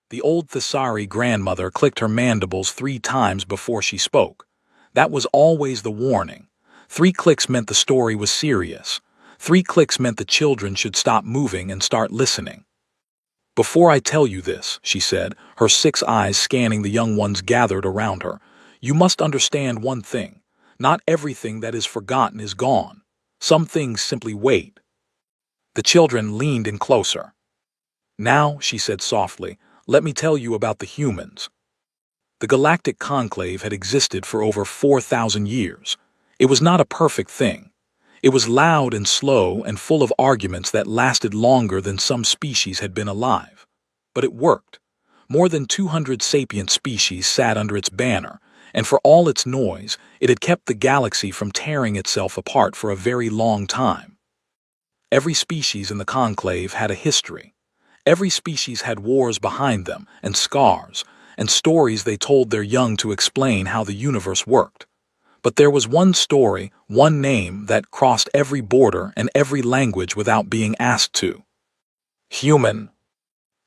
The old Thesari grandmother clicked her mandibles 3 times before she spoke. That was always the warning. 3 clicks meant the story was serious. 3 clicks meant the children should stop moving and start listening. "Before I tell you this," she said, her 6 eyes scanning the young ones gathered around her, "you must understand one thing. Not everything that is forgotten is gone. Some things simply wait." The children leaned in closer. "Now," she said softly, "let me tell you about the humans." The galactic conclave had existed for over 4,000 years. It was not a perfect thing. It was loud and slow and full of arguments that lasted longer than some species had been alive. But it worked. More than 200 sapient species sat under its banner, and for all its noise, it had kept the galaxy from tearing itself apart for a very long time. Every species in the conclave had a history. Every species had wars behind them, and scars, and stories they told their young to explain how the universe worked. But there was one story, one name that crossed every border and every language without being asked to. Human.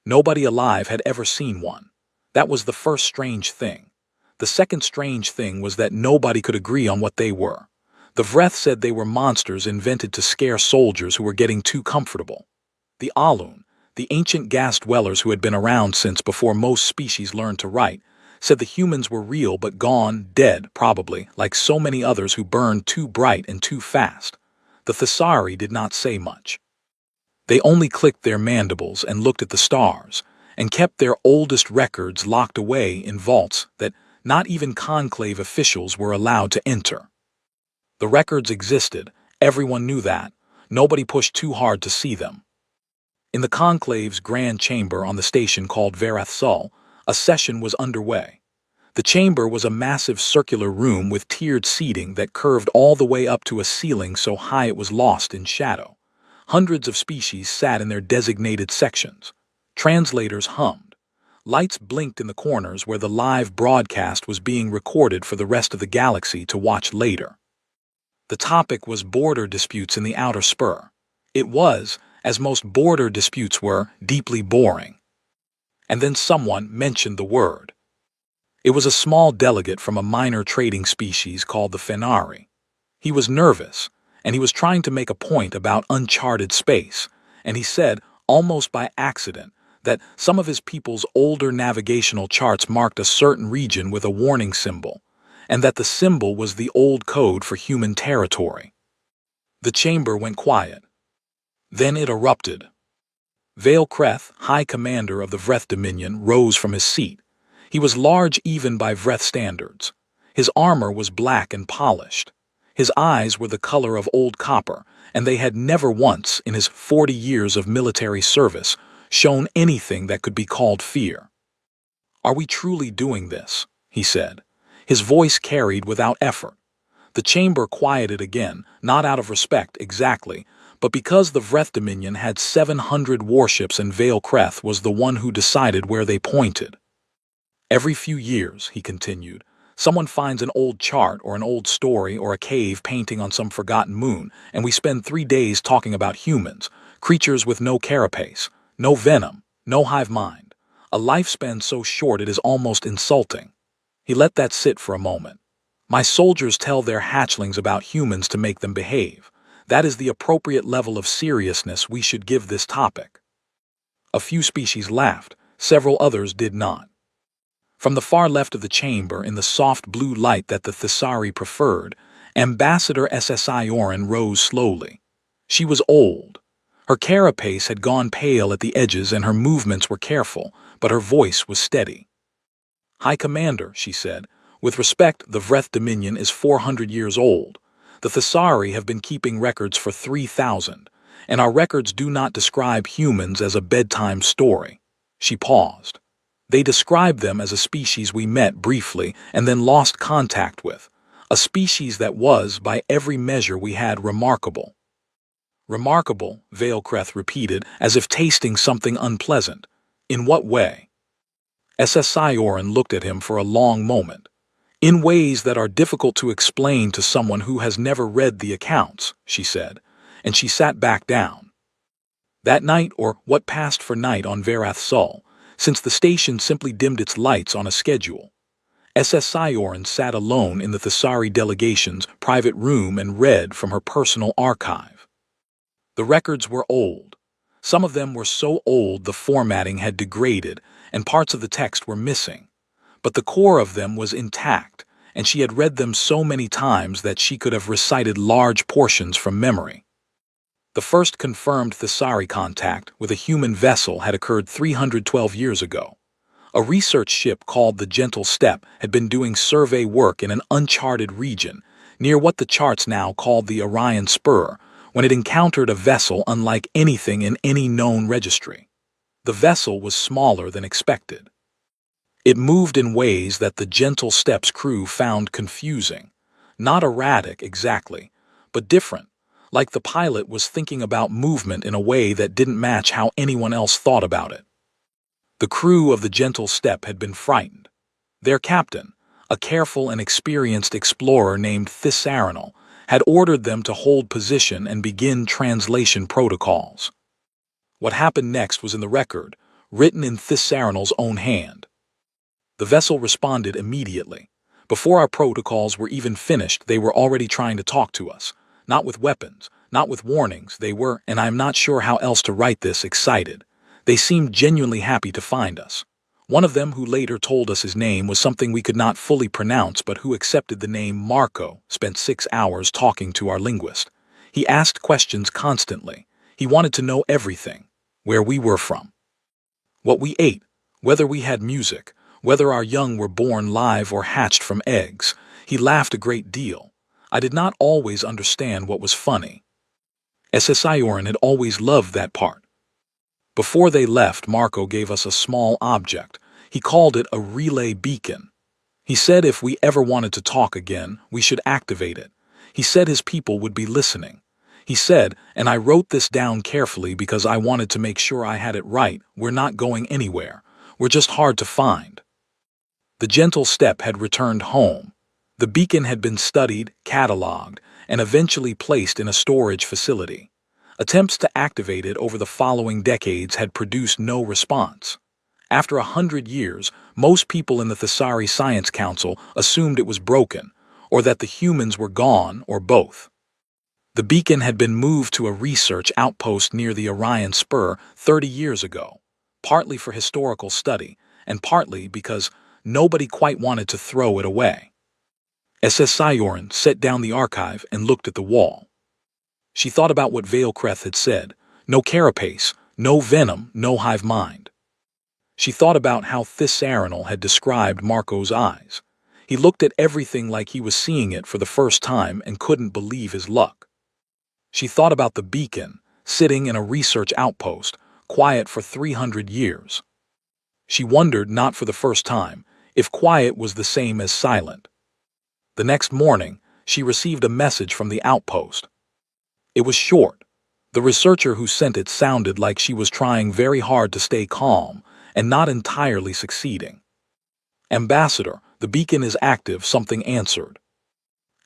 Nobody alive had ever seen one. That was the first strange thing. The second strange thing was that nobody could agree on what they were. The Vreth said they were monsters invented to scare soldiers who were getting too comfortable. The Alun, the ancient gas dwellers who had been around since before most species learned to write, said the humans were real but gone, dead, probably, like so many others who burned too bright and too fast. The Thesari did not say much. They only clicked their mandibles and looked at the stars, and kept their oldest records locked away in vaults that not even conclave officials were allowed to enter. The records existed, everyone knew that, nobody pushed too hard to see them. In the conclave's grand chamber on the station called Verath Sol, a session was underway. The chamber was a massive circular room with tiered seating that curved all the way up to a ceiling so high it was lost in shadow. Hundreds of species sat in their designated sections. Translators hummed. Lights blinked in the corners where the live broadcast was being recorded for the rest of the galaxy to watch later. The topic was border disputes in the outer spur. It was, as most border disputes were, deeply boring. And then someone mentioned the word. It was a small delegate from a minor trading species called the Fenari. He was nervous, and he was trying to make a point about uncharted space, and he said, almost by accident, that some of his people's older navigational charts marked a certain region with a warning symbol, and that the symbol was the old code for human territory. The chamber went quiet. Then it erupted. Vale Kreth, High Commander of the Vreth Dominion, rose from his seat. He was large even by Vreth standards. His armor was black and polished. His eyes were the color of old copper, and they had never once, in his 40 years of military service, shown anything that could be called fear. "Are we truly doing this?" he said. His voice carried without effort. The chamber quieted again, not out of respect exactly, but because the Vreth Dominion had 700 warships and Vale Kreth was the one who decided where they pointed. "Every few years," he continued, "someone finds an old chart or an old story or a cave painting on some forgotten moon, and we spend 3 days talking about humans, creatures with no carapace, no venom, no hive mind, a lifespan so short it is almost insulting." He let that sit for a moment. "My soldiers tell their hatchlings about humans to make them behave. That is the appropriate level of seriousness we should give this topic." A few species laughed, several others did not. From the far left of the chamber, in the soft blue light that the Thesari preferred, Ambassador SSI Orin rose slowly. She was old. Her carapace had gone pale at the edges and her movements were careful, but her voice was steady. "High Commander," she said, "with respect, the Vreth Dominion is 400 years old. The Thesari have been keeping records for 3,000, and our records do not describe humans as a bedtime story." She paused. "They describe them as a species we met briefly and then lost contact with, a species that was, by every measure we had, remarkable." "Remarkable," Vale Kreth repeated, as if tasting something unpleasant. "In what way?" SSI Orin looked at him for a long moment. "In ways that are difficult to explain to someone who has never read the accounts," she said, and she sat back down. That night, or what passed for night on Verath Sol, since the station simply dimmed its lights on a schedule. SS Sci-Fi sat alone in the Thesari delegation's private room and read from her personal archive. The records were old. Some of them were so old the formatting had degraded and parts of the text were missing. But the core of them was intact, and she had read them so many times that she could have recited large portions from memory. The first confirmed Thesari contact with a human vessel had occurred 312 years ago. A research ship called the Gentle Steppe had been doing survey work in an uncharted region, near what the charts now called the Orion Spur, when it encountered a vessel unlike anything in any known registry. The vessel was smaller than expected. It moved in ways that the Gentle Steppe's crew found confusing. Not erratic exactly, but different, like the pilot was thinking about movement in a way that didn't match how anyone else thought about it. The crew of the Gentle Steppe had been frightened. Their captain, a careful and experienced explorer named Thesari, had ordered them to hold position and begin translation protocols. What happened next was in the record, written in Thesari's own hand. The vessel responded immediately. Before our protocols were even finished, they were already trying to talk to us. Not with weapons, not with warnings, they were, and I'm not sure how else to write this, excited. They seemed genuinely happy to find us. One of them, who later told us his name was something we could not fully pronounce but who accepted the name Marco, spent 6 hours talking to our linguist. He asked questions constantly. He wanted to know everything. Where we were from. What we ate, whether we had music, whether our young were born live or hatched from eggs. He laughed a great deal. I did not always understand what was funny. SS Sci-Fi had always loved that part. Before they left, Marco gave us a small object. He called it a relay beacon. He said if we ever wanted to talk again, we should activate it. He said his people would be listening. He said, and I wrote this down carefully because I wanted to make sure I had it right, we're not going anywhere. We're just hard to find. The Gentle Steppe had returned home. The beacon had been studied, catalogued, and eventually placed in a storage facility. Attempts to activate it over the following decades had produced no response. After 100 years, most people in the Thesari Science Council assumed it was broken, or that the humans were gone, or both. The beacon had been moved to a research outpost near the Orion Spur 30 years ago, partly for historical study, and partly because nobody quite wanted to throw it away. SS Sci-Fi set down the archive and looked at the wall. She thought about what Veilkreth had said, no carapace, no venom, no hive mind. She thought about how Thesari had described Marco's eyes. He looked at everything like he was seeing it for the first time and couldn't believe his luck. She thought about the beacon, sitting in a research outpost, quiet for 300 years. She wondered, not for the first time, if quiet was the same as silent. The next morning, she received a message from the outpost. It was short. The researcher who sent it sounded like she was trying very hard to stay calm and not entirely succeeding. Ambassador, the beacon is active, something answered.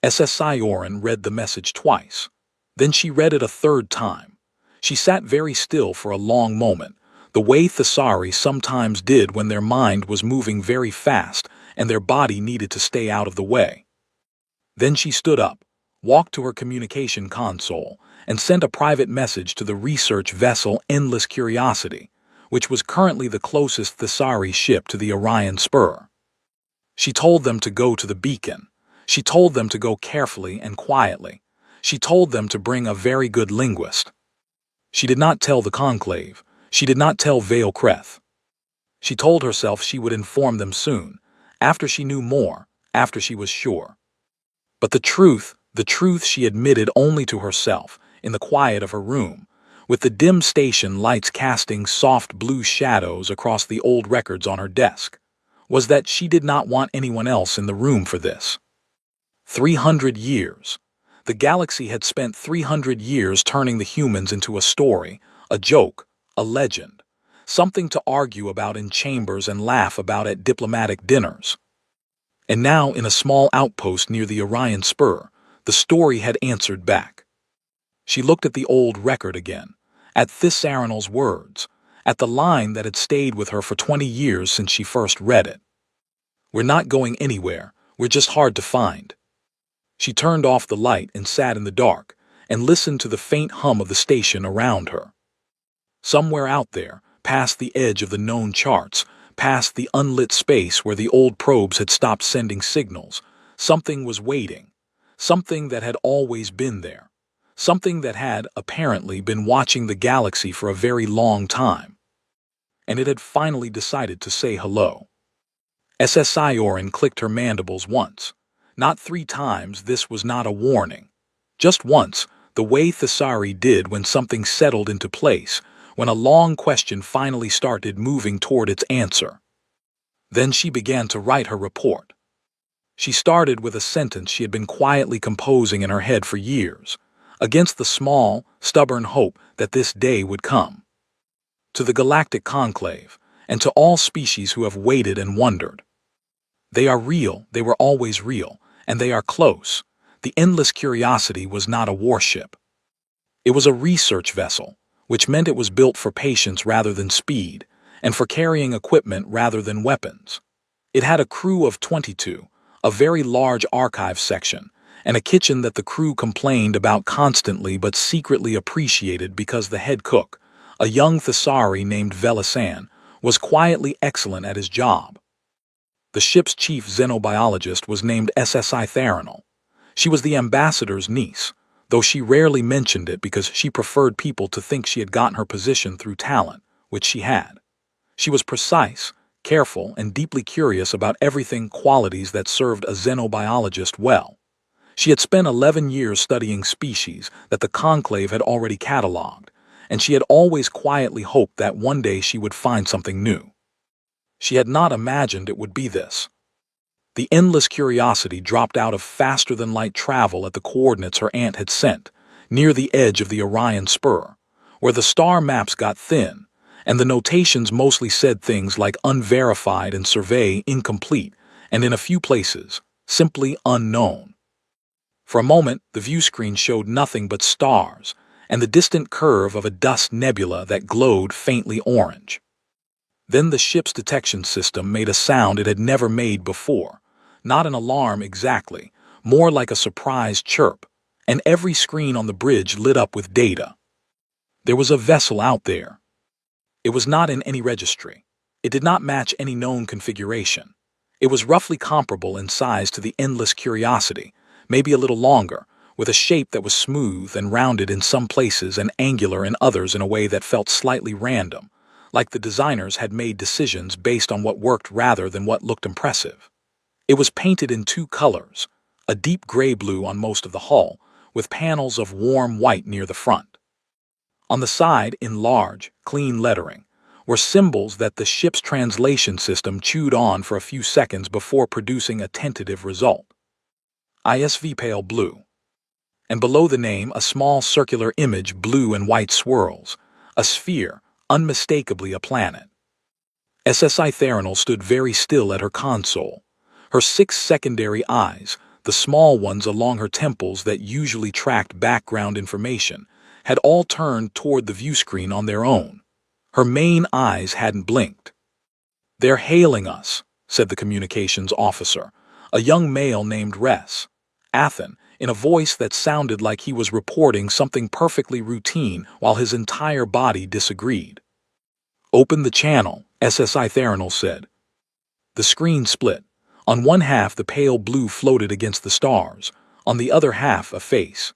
SS Sci-Fi read the message twice. Then she read it a third time. She sat very still for a long moment, the way Thesari sometimes did when their mind was moving very fast and their body needed to stay out of the way. Then she stood up, walked to her communication console, and sent a private message to the research vessel Endless Curiosity, which was currently the closest Thesari ship to the Orion Spur. She told them to go to the beacon. She told them to go carefully and quietly. She told them to bring a very good linguist. She did not tell the conclave. She did not tell Veilkreth. She told herself she would inform them soon, after she knew more, after she was sure. But the truth she admitted only to herself, in the quiet of her room, with the dim station lights casting soft blue shadows across the old records on her desk, was that she did not want anyone else in the room for this. 300 years. The galaxy had spent 300 years turning the humans into a story, a joke, a legend, something to argue about in chambers and laugh about at diplomatic dinners. And now, in a small outpost near the Orion Spur, the story had answered back. She looked at the old record again, at Thesari's words, at the line that had stayed with her for 20 years since she first read it. "We're not going anywhere, we're just hard to find." She turned off the light and sat in the dark, and listened to the faint hum of the station around her. Somewhere out there, past the edge of the known charts, past the unlit space where the old probes had stopped sending signals, something was waiting, something that had always been there, something that had, apparently, been watching the galaxy for a very long time. And it had finally decided to say hello. SSI Orin clicked her mandibles once. Not 3 times, this was not a warning. Just once, the way Thesari did when something settled into place, when a long question finally started moving toward its answer. Then she began to write her report. She started with a sentence she had been quietly composing in her head for years, against the small, stubborn hope that this day would come. To the Galactic Conclave, and to all species who have waited and wondered. They are real, they were always real, and they are close. The endless curiosity was not a warship. It was a research vessel, which meant it was built for patience rather than speed, and for carrying equipment rather than weapons. It had a crew of 22, a very large archive section, and a kitchen that the crew complained about constantly but secretly appreciated because the head cook, a young Thesari named Velisan, was quietly excellent at his job. The ship's chief xenobiologist was named SSI Theranol. She was the ambassador's niece, though she rarely mentioned it because she preferred people to think she had gotten her position through talent, which she had. She was precise, careful, and deeply curious about everything, qualities that served a xenobiologist well. She had spent 11 years studying species that the Conclave had already catalogued, and she had always quietly hoped that one day she would find something new. She had not imagined it would be this. The endless curiosity dropped out of faster-than-light travel at the coordinates her aunt had sent, near the edge of the Orion Spur, where the star maps got thin, and the notations mostly said things like unverified and survey incomplete, and in a few places, simply unknown. For a moment, the view screen showed nothing but stars, and the distant curve of a dust nebula that glowed faintly orange. Then the ship's detection system made a sound it had never made before. Not an alarm exactly, more like a surprise chirp, and every screen on the bridge lit up with data. There was a vessel out there. It was not in any registry. It did not match any known configuration. It was roughly comparable in size to the Endless Curiosity, maybe a little longer, with a shape that was smooth and rounded in some places and angular in others in a way that felt slightly random, like the designers had made decisions based on what worked rather than what looked impressive. It was painted in 2 colors, a deep gray-blue on most of the hull, with panels of warm white near the front. On the side, in large, clean lettering, were symbols that the ship's translation system chewed on for a few seconds before producing a tentative result. ISV pale blue. And below the name, a small circular image, blue and white swirls, a sphere, unmistakably a planet. SSI Theranol stood very still at her console. Her 6 secondary eyes, the small ones along her temples that usually tracked background information, had all turned toward the view screen on their own. Her main eyes hadn't blinked. "They're hailing us," said the communications officer, a young male named Res Athen, in a voice that sounded like he was reporting something perfectly routine while his entire body disagreed. "Open the channel," SSI Theranol said. The screen split. On one half the pale blue floated against the stars, on the other half a face.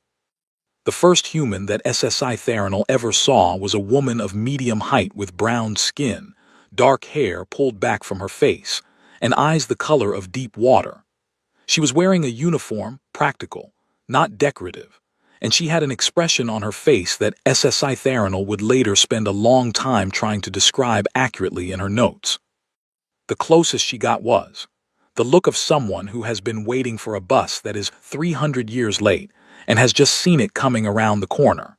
The first human that SSI Theranol ever saw was a woman of medium height with brown skin, dark hair pulled back from her face, and eyes the color of deep water. She was wearing a uniform, practical, not decorative, and she had an expression on her face that SSI Theranol would later spend a long time trying to describe accurately in her notes. The closest she got was the look of someone who has been waiting for a bus that is 300 years late and has just seen it coming around the corner.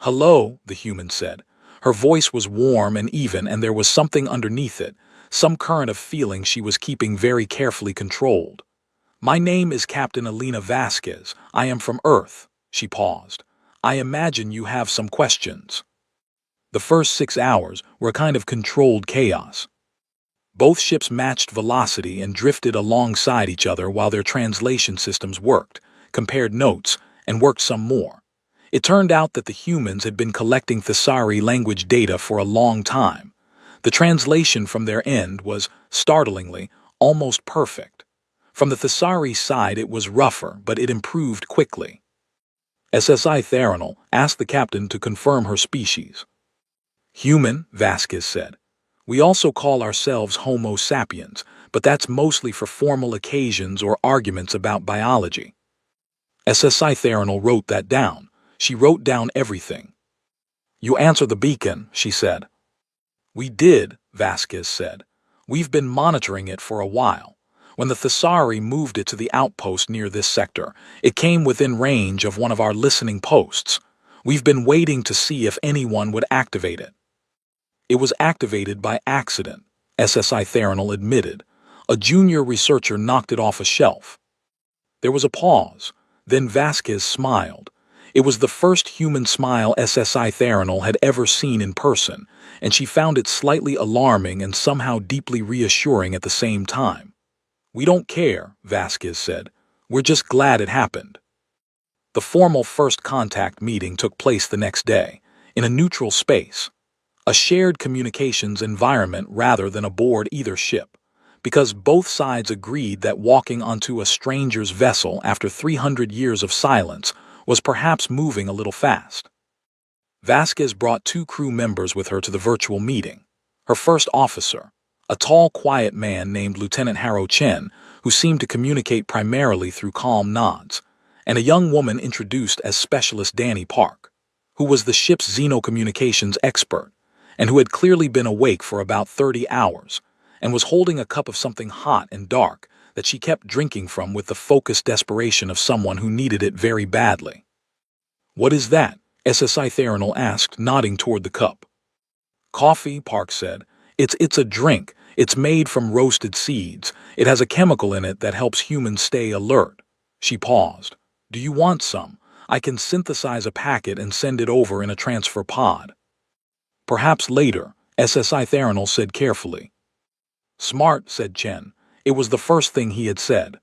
"Hello," the human said. Her voice was warm and even, and there was something underneath it, some current of feeling she was keeping very carefully controlled. "My name is Captain Alina Vasquez. I am from Earth." She paused. "I imagine you have some questions." The first 6 hours were a kind of controlled chaos. Both ships matched velocity and drifted alongside each other while their translation systems worked, compared notes, and worked some more. It turned out that the humans had been collecting Thesari language data for a long time. The translation from their end was, startlingly, almost perfect. From the Thesari side it was rougher, but it improved quickly. SSI Theranol asked the captain to confirm her species. Human, Vasquez said. We also call ourselves Homo sapiens, but that's mostly for formal occasions or arguments about biology. SSI Theranol wrote that down. She wrote down everything. You answer the beacon, she said. We did, Vasquez said. We've been monitoring it for a while. When the Thesari moved it to the outpost near this sector, it came within range of one of our listening posts. We've been waiting to see if anyone would activate it. It was activated by accident, SSI Theranol admitted. A junior researcher knocked it off a shelf. There was a pause. Then Vasquez smiled. It was the first human smile SSI Theranol had ever seen in person, and she found it slightly alarming and somehow deeply reassuring at the same time. We don't care, Vasquez said. We're just glad it happened. The formal first contact meeting took place the next day, in a neutral space. A shared communications environment rather than aboard either ship, because both sides agreed that walking onto a stranger's vessel after 300 years of silence was perhaps moving a little fast. Vasquez brought 2 crew members with her to the virtual meeting. Her first officer, a tall, quiet man named Lieutenant Haro Chen, who seemed to communicate primarily through calm nods, and a young woman introduced as Specialist Danny Park, who was the ship's xenocommunications expert, and who had clearly been awake for about 30 hours, and was holding a cup of something hot and dark that she kept drinking from with the focused desperation of someone who needed it very badly. What is that? SSI Theranol asked, nodding toward the cup. Coffee, Park said. It's a drink. It's made from roasted seeds. It has a chemical in it that helps humans stay alert. She paused. Do you want some? I can synthesize a packet and send it over in a transfer pod. Perhaps later, SSI Theranol said carefully. Smart, said Chen. It was the first thing he had said.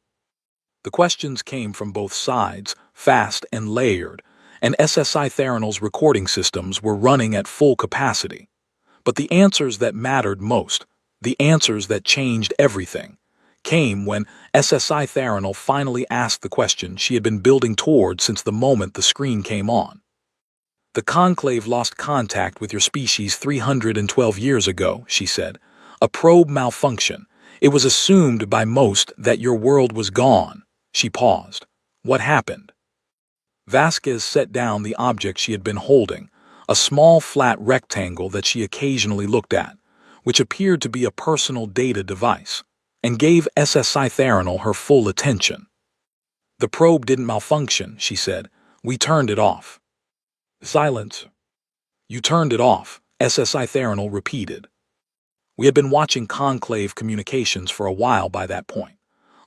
The questions came from both sides, fast and layered, and SSI Theranol's recording systems were running at full capacity. But the answers that mattered most, the answers that changed everything, came when SSI Theranol finally asked the question she had been building toward since the moment the screen came on. The Conclave lost contact with your species 312 years ago, she said. A probe malfunction. It was assumed by most that your world was gone. She paused. What happened? Vasquez set down the object she had been holding, a small flat rectangle that she occasionally looked at, which appeared to be a personal data device, and gave SSI Theranol her full attention. The probe didn't malfunction, she said. We turned it off. Silence. You turned it off, SSI Theranol repeated. We had been watching Conclave communications for a while by that point,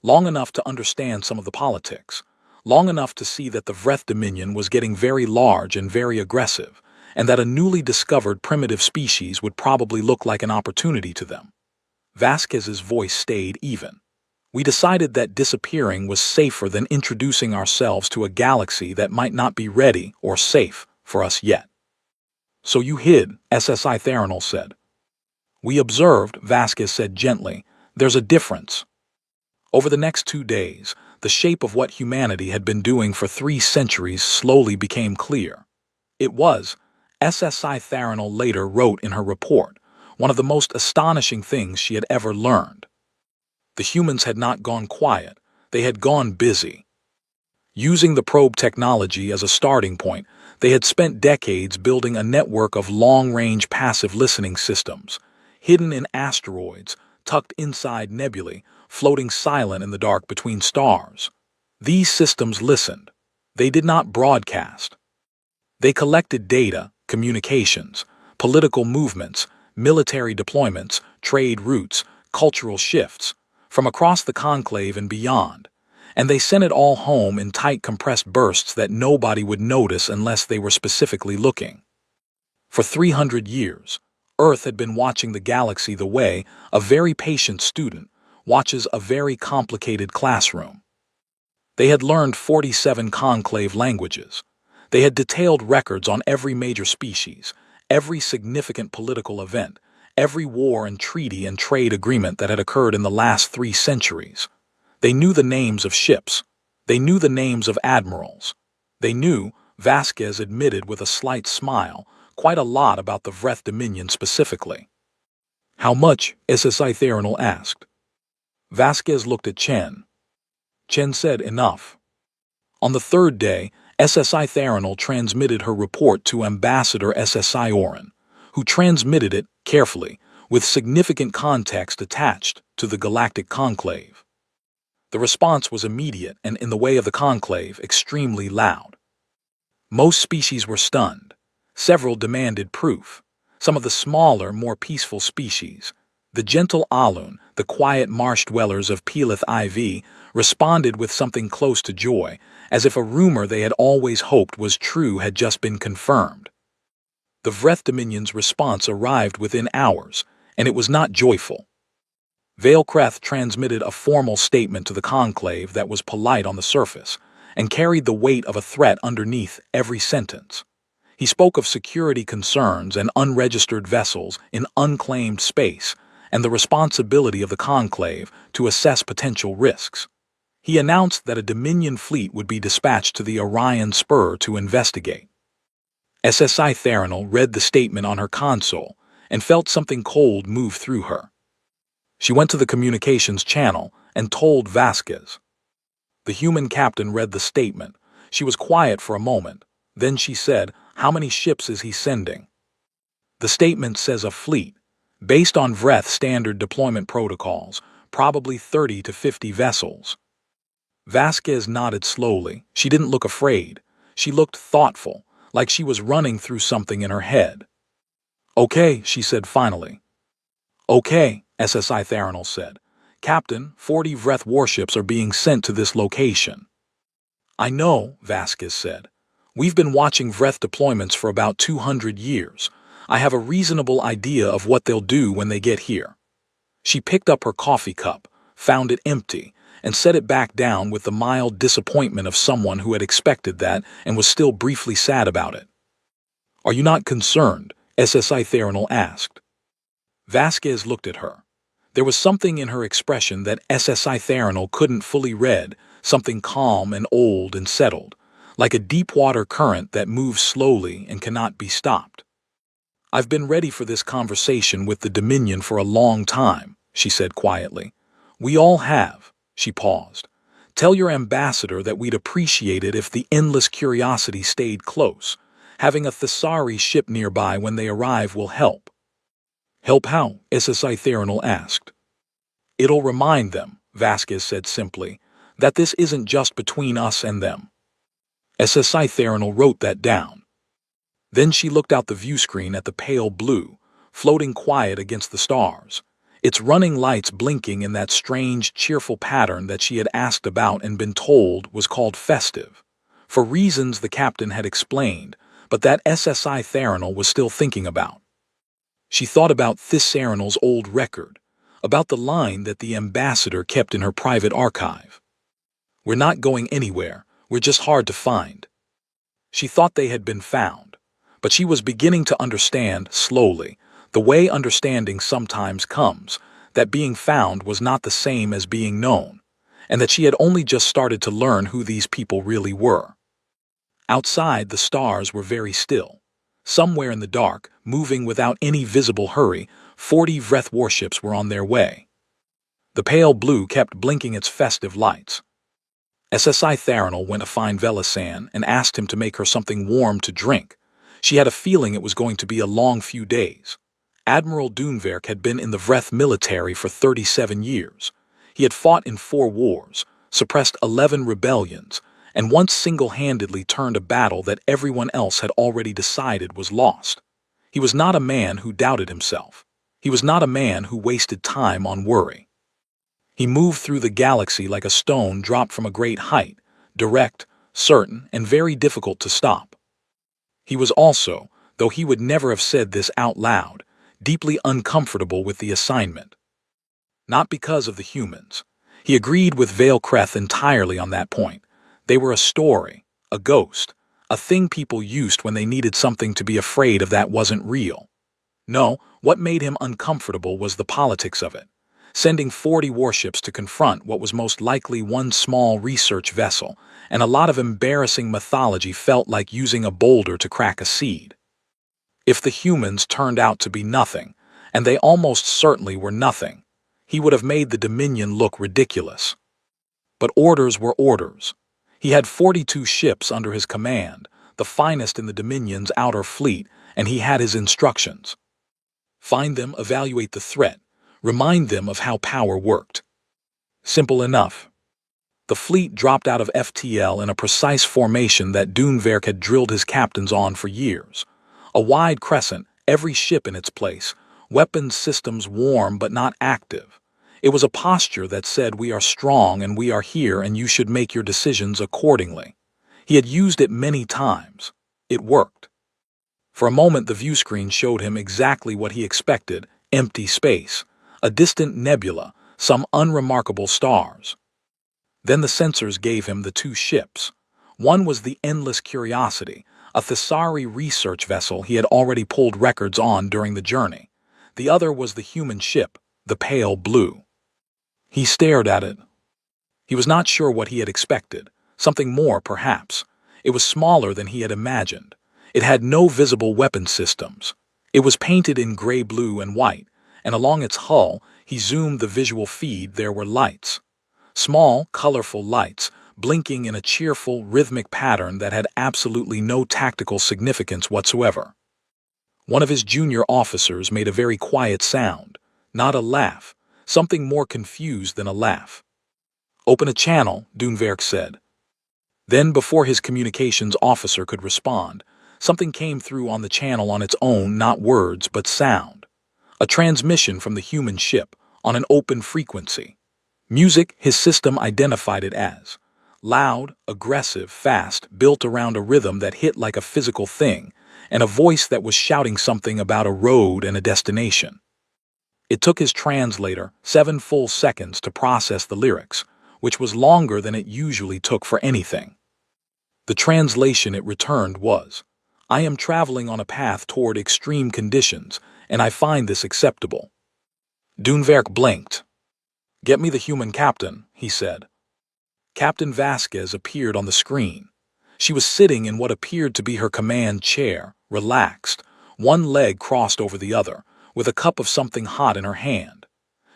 long enough to understand some of the politics, long enough to see that the Vreth Dominion was getting very large and very aggressive, and that a newly discovered primitive species would probably look like an opportunity to them. Vasquez's voice stayed even. We decided that disappearing was safer than introducing ourselves to a galaxy that might not be ready or safe for us yet. So you hid, SSI Theranol said. We observed, Vasquez said gently. There's a difference. Over the next 2 days, the shape of what humanity had been doing for 3 centuries slowly became clear. It was, SSI Theranol later wrote in her report, one of the most astonishing things she had ever learned. The humans had not gone quiet, they had gone busy. Using the probe technology as a starting point, they had spent decades building a network of long-range passive listening systems, hidden in asteroids, tucked inside nebulae, floating silent in the dark between stars. These systems listened. They did not broadcast. They collected data, communications, political movements, military deployments, trade routes, cultural shifts, from across the Conclave and beyond, and they sent it all home in tight compressed bursts that nobody would notice unless they were specifically looking. For 300 years, Earth had been watching the galaxy the way a very patient student watches a very complicated classroom. They had learned 47 conclave languages. They had detailed records on every major species, every significant political event, every war and treaty and trade agreement that had occurred in the last 3 centuries. They knew the names of ships. They knew the names of admirals. They knew, Vasquez admitted with a slight smile, quite a lot about the Vreth Dominion specifically. How much? SSI Theranol asked. Vasquez looked at Chen. Chen said enough. On the 3rd day, SSI Theranol transmitted her report to Ambassador SSI Oren, who transmitted it carefully, with significant context attached to the Galactic Conclave. The response was immediate and, in the way of the Conclave, extremely loud. Most species were stunned. Several demanded proof. Some of the smaller, more peaceful species, the gentle Alun, the quiet marsh dwellers of Pelith IV, responded with something close to joy, as if a rumor they had always hoped was true had just been confirmed. The Vreth Dominion's response arrived within hours, and it was not joyful. Veilcreth transmitted a formal statement to the conclave that was polite on the surface, and carried the weight of a threat underneath every sentence. He spoke of security concerns and unregistered vessels in unclaimed space, and the responsibility of the conclave to assess potential risks. He announced that a Dominion fleet would be dispatched to the Orion Spur to investigate. SSI Theranol read the statement on her console and felt something cold move through her. She went to the communications channel and told Vasquez. The human captain read the statement. She was quiet for a moment. Then she said, "How many ships is he sending?" The statement says a fleet. Based on Vreth standard deployment protocols, probably 30 to 50 vessels. Vasquez nodded slowly. She didn't look afraid. She looked thoughtful, like she was running through something in her head. "Okay," she said finally. "Okay," SSI Theranol said. "Captain, 40 Vreth warships are being sent to this location." "I know," Vasquez said. "We've been watching Vreth deployments for about 200 years. I have a reasonable idea of what they'll do when they get here." She picked up her coffee cup, found it empty, and set it back down with the mild disappointment of someone who had expected that and was still briefly sad about it. "Are you not concerned?" SSI Theranol asked. Vasquez looked at her. There was something in her expression that SSI Theranol couldn't fully read, something calm and old and settled, like a deep-water current that moves slowly and cannot be stopped. "I've been ready for this conversation with the Dominion for a long time," she said quietly. "We all have." She paused. "Tell your ambassador that we'd appreciate it if the endless curiosity stayed close. Having a Thessari ship nearby when they arrive will help." "Help how?" SSI Theranol asked. "It'll remind them," Vasquez said simply, "that this isn't just between us and them." SSI Theranol wrote that down. Then she looked out the view screen at the pale blue, floating quiet against the stars, its running lights blinking in that strange, cheerful pattern that she had asked about and been told was called festive, for reasons the captain had explained, but that SSI Theranol was still thinking about. She thought about Thessarinol's old record, about the line that the ambassador kept in her private archive. "We're not going anywhere, we're just hard to find." She thought they had been found, but she was beginning to understand, slowly, the way understanding sometimes comes, that being found was not the same as being known, and that she had only just started to learn who these people really were. Outside, the stars were very still. Somewhere in the dark, moving without any visible hurry, 40 Vreth warships were on their way. The pale blue kept blinking its festive lights. SSI Theranol went to find Velisan and asked him to make her something warm to drink. She had a feeling it was going to be a long few days. Admiral Dunverk had been in the Vreth military for 37 years. He had fought in 4 wars, suppressed 11 rebellions, and once single-handedly turned a battle that everyone else had already decided was lost. He was not a man who doubted himself. He was not a man who wasted time on worry. He moved through the galaxy like a stone dropped from a great height, direct, certain, and very difficult to stop. He was also though he would never have said this out loud, deeply uncomfortable with the assignment. Not because of the humans. He agreed with Vale-Creth entirely on that point. They were a story, a ghost, a thing people used when they needed something to be afraid of that wasn't real. No, what made him uncomfortable was the politics of it. Sending 40 warships to confront what was most likely one small research vessel, and a lot of embarrassing mythology felt like using a boulder to crack a seed. If the humans turned out to be nothing, and they almost certainly were nothing, he would have made the Dominion look ridiculous. But orders were orders. He had 42 ships under his command, the finest in the Dominion's outer fleet, and he had his instructions. Find them, evaluate the threat, remind them of how power worked. Simple enough. The fleet dropped out of FTL in a precise formation that Doonwerk had drilled his captains on for years. A wide crescent, every ship in its place, weapons systems warm but not active. It was a posture that said, we are strong and we are here and you should make your decisions accordingly. He had used it many times. It worked. For a moment the view screen showed him exactly what he expected: empty space, a distant nebula, some unremarkable stars. Then the sensors gave him the two ships. One was the Endless Curiosity, a Thessari research vessel he had already pulled records on during the journey. The other was the human ship, the Pale Blue. He stared at it. He was not sure what he had expected. Something more, perhaps. It was smaller than he had imagined. It had no visible weapon systems. It was painted in gray, blue, and white, and along its hull, he zoomed the visual feed, there were lights. Small, colorful lights, blinking in a cheerful, rhythmic pattern that had absolutely no tactical significance whatsoever. One of his junior officers made a very quiet sound, not a laugh, something more confused than a laugh. Open a channel, Doonwerk said. Then, before his communications officer could respond, something came through on the channel on its own, not words, but sound. A transmission from the human ship, on an open frequency. Music, his system identified it as. Loud, aggressive, fast, built around a rhythm that hit like a physical thing, and a voice that was shouting something about a road and a destination. It took his translator 7 full seconds to process the lyrics, which was longer than it usually took for anything. The translation it returned was, I am traveling on a path toward extreme conditions, and I find this acceptable. Doonwerk blinked. Get me the human captain, he said. Captain Vasquez appeared on the screen. She was sitting in what appeared to be her command chair, relaxed, one leg crossed over the other, with a cup of something hot in her hand.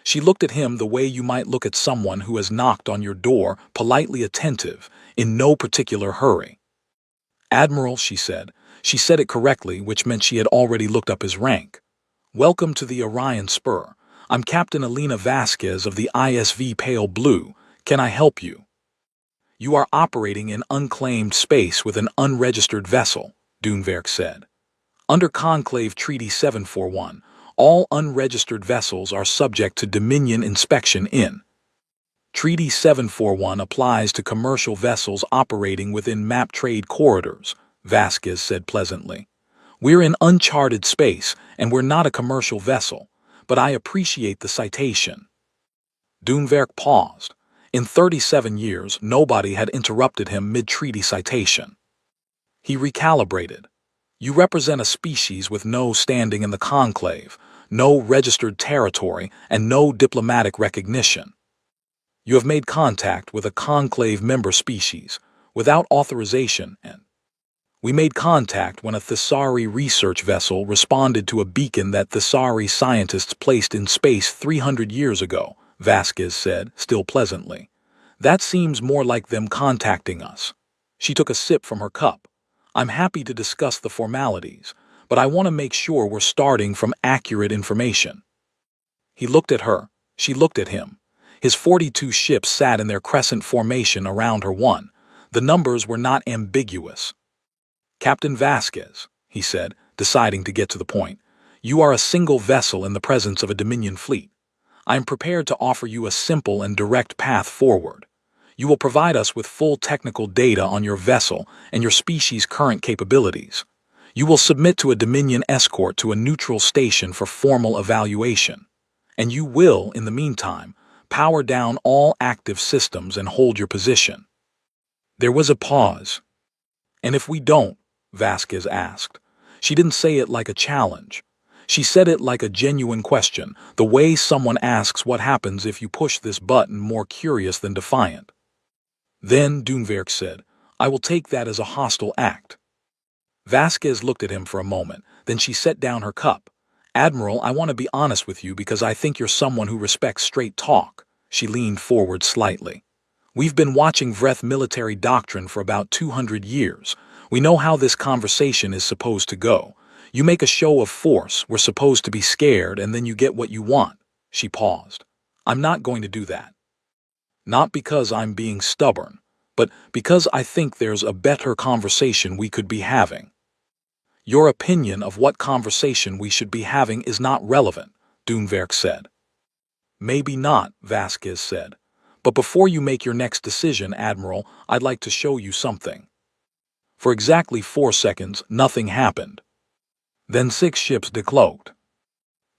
She looked at him the way you might look at someone who has knocked on your door, politely attentive, in no particular hurry. Admiral, she said. She said it correctly, which meant she had already looked up his rank. Welcome to the Orion Spur. I'm Captain Elena Vasquez of the ISV Pale Blue. Can I help you? You are operating in unclaimed space with an unregistered vessel, Doonwerk said. Under Conclave Treaty 741, all unregistered vessels are subject to Dominion inspection in. Treaty 741 applies to commercial vessels operating within map trade corridors, Vasquez said pleasantly. We're in uncharted space, and we're not a commercial vessel, but I appreciate the citation. Doonwerk paused. In 37 years, nobody had interrupted him mid-treaty citation. He recalibrated. You represent a species with no standing in the conclave, no registered territory, and no diplomatic recognition. You have made contact with a conclave member species, without authorization, and we made contact when a Thessari research vessel responded to a beacon that Thessari scientists placed in space 300 years ago, Vasquez said, still pleasantly. That seems more like them contacting us. She took a sip from her cup. I'm happy to discuss the formalities, but I want to make sure we're starting from accurate information. He looked at her. She looked at him. His 42 ships sat in their crescent formation around her one. The numbers were not ambiguous. Captain Vasquez, he said, deciding to get to the point, you are a single vessel in the presence of a Dominion fleet. I am prepared to offer you a simple and direct path forward. You will provide us with full technical data on your vessel and your species' current capabilities. You will submit to a Dominion escort to a neutral station for formal evaluation. And you will, in the meantime, power down all active systems and hold your position." There was a pause. "And if we don't?" Vasquez asked. She didn't say it like a challenge. She said it like a genuine question, the way someone asks what happens if you push this button, more curious than defiant. "Then," Doenwerk said, "I will take that as a hostile act." Vasquez looked at him for a moment, then she set down her cup. "Admiral, I want to be honest with you because I think you're someone who respects straight talk." She leaned forward slightly. "We've been watching Vreth military doctrine for about 200 years. We know how this conversation is supposed to go. You make a show of force, we're supposed to be scared, and then you get what you want." She paused. "I'm not going to do that. Not because I'm being stubborn, but because I think there's a better conversation we could be having." "Your opinion of what conversation we should be having is not relevant," Doenwerk said. "Maybe not," Vasquez said. "But before you make your next decision, Admiral, I'd like to show you something." For exactly 4 seconds, nothing happened. Then 6 ships decloaked.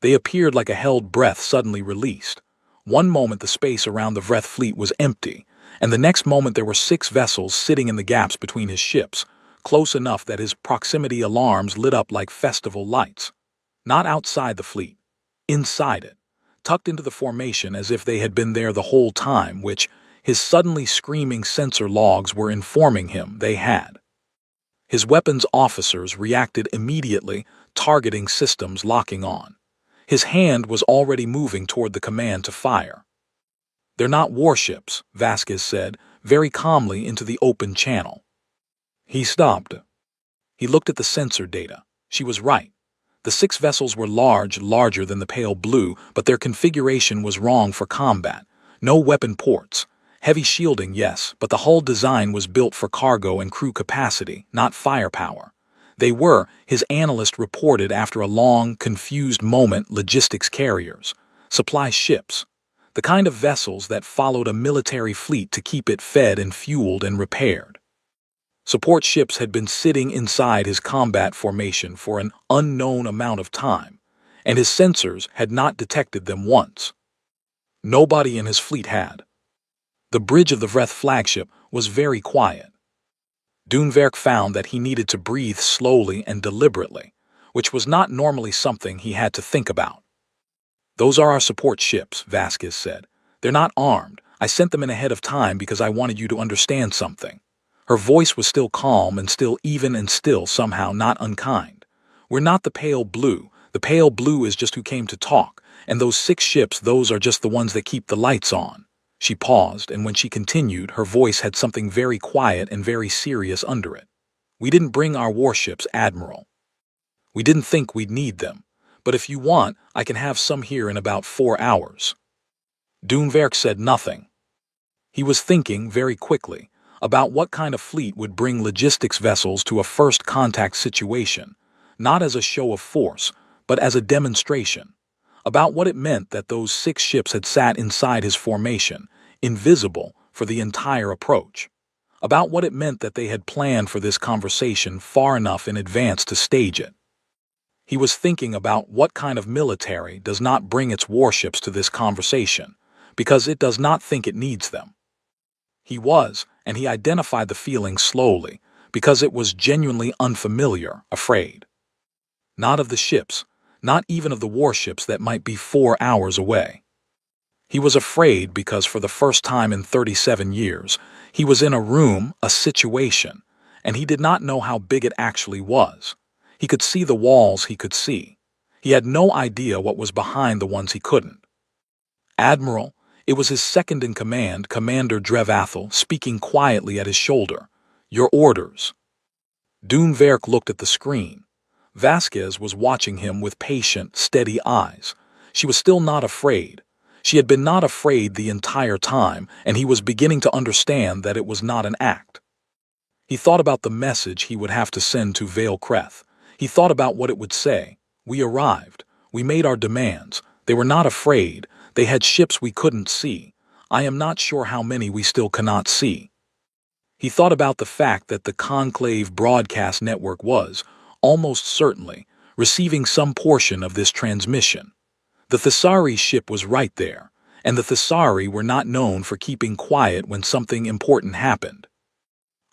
They appeared like a held breath suddenly released. One moment the space around the Vreth fleet was empty, and the next moment there were 6 vessels sitting in the gaps between his ships, close enough that his proximity alarms lit up like festival lights. Not outside the fleet, inside it, tucked into the formation as if they had been there the whole time, which his suddenly screaming sensor logs were informing him they had. His weapons officers reacted immediately, targeting systems locking on. His hand was already moving toward the command to fire. "They're not warships," Vasquez said, very calmly into the open channel. He stopped. He looked at the sensor data. She was right. The 6 vessels were larger than the pale blue, but their configuration was wrong for combat. No weapon ports. Heavy shielding, yes, but the hull design was built for cargo and crew capacity, not firepower. They were, his analyst reported after a long, confused moment, logistics carriers, supply ships, the kind of vessels that followed a military fleet to keep it fed and fueled and repaired. Support ships had been sitting inside his combat formation for an unknown amount of time, and his sensors had not detected them once. Nobody in his fleet had. The bridge of the Vreth flagship was very quiet. Doenwerk found that he needed to breathe slowly and deliberately, which was not normally something he had to think about. "Those are our support ships," Vasquez said. "They're not armed. I sent them in ahead of time because I wanted you to understand something." Her voice was still calm and still even and still somehow not unkind. "We're not the pale blue. The pale blue is just who came to talk, and those 6 ships, those are just the ones that keep the lights on." She paused, and when she continued, her voice had something very quiet and very serious under it. "We didn't bring our warships, Admiral. We didn't think we'd need them. But if you want, I can have some here in about 4 hours." Doenwerk said nothing. He was thinking, very quickly, about what kind of fleet would bring logistics vessels to a first contact situation, not as a show of force, but as a demonstration. About what it meant that those 6 ships had sat inside his formation, invisible, for the entire approach. About what it meant that they had planned for this conversation far enough in advance to stage it. He was thinking about what kind of military does not bring its warships to this conversation, because it does not think it needs them. He was, and he identified the feeling slowly, because it was genuinely unfamiliar, afraid. Not of the ships, not even of the warships that might be 4 hours away. He was afraid because for the first time in 37 years, he was in a room, a situation, and he did not know how big it actually was. He could see the walls he could see. He had no idea what was behind the ones he couldn't. "Admiral," it was his second-in-command, Commander Drevathel, speaking quietly at his shoulder. "Your orders." Doenwerk looked at the screen. Vasquez was watching him with patient, steady eyes. She was still not afraid. She had been not afraid the entire time, and he was beginning to understand that it was not an act. He thought about the message he would have to send to Vale Creth. He thought about what it would say. "We arrived. We made our demands. They were not afraid. They had ships we couldn't see. I am not sure how many we still cannot see." He thought about the fact that the Conclave broadcast network was, almost certainly, receiving some portion of this transmission. The Thessari ship was right there, and the Thessari were not known for keeping quiet when something important happened.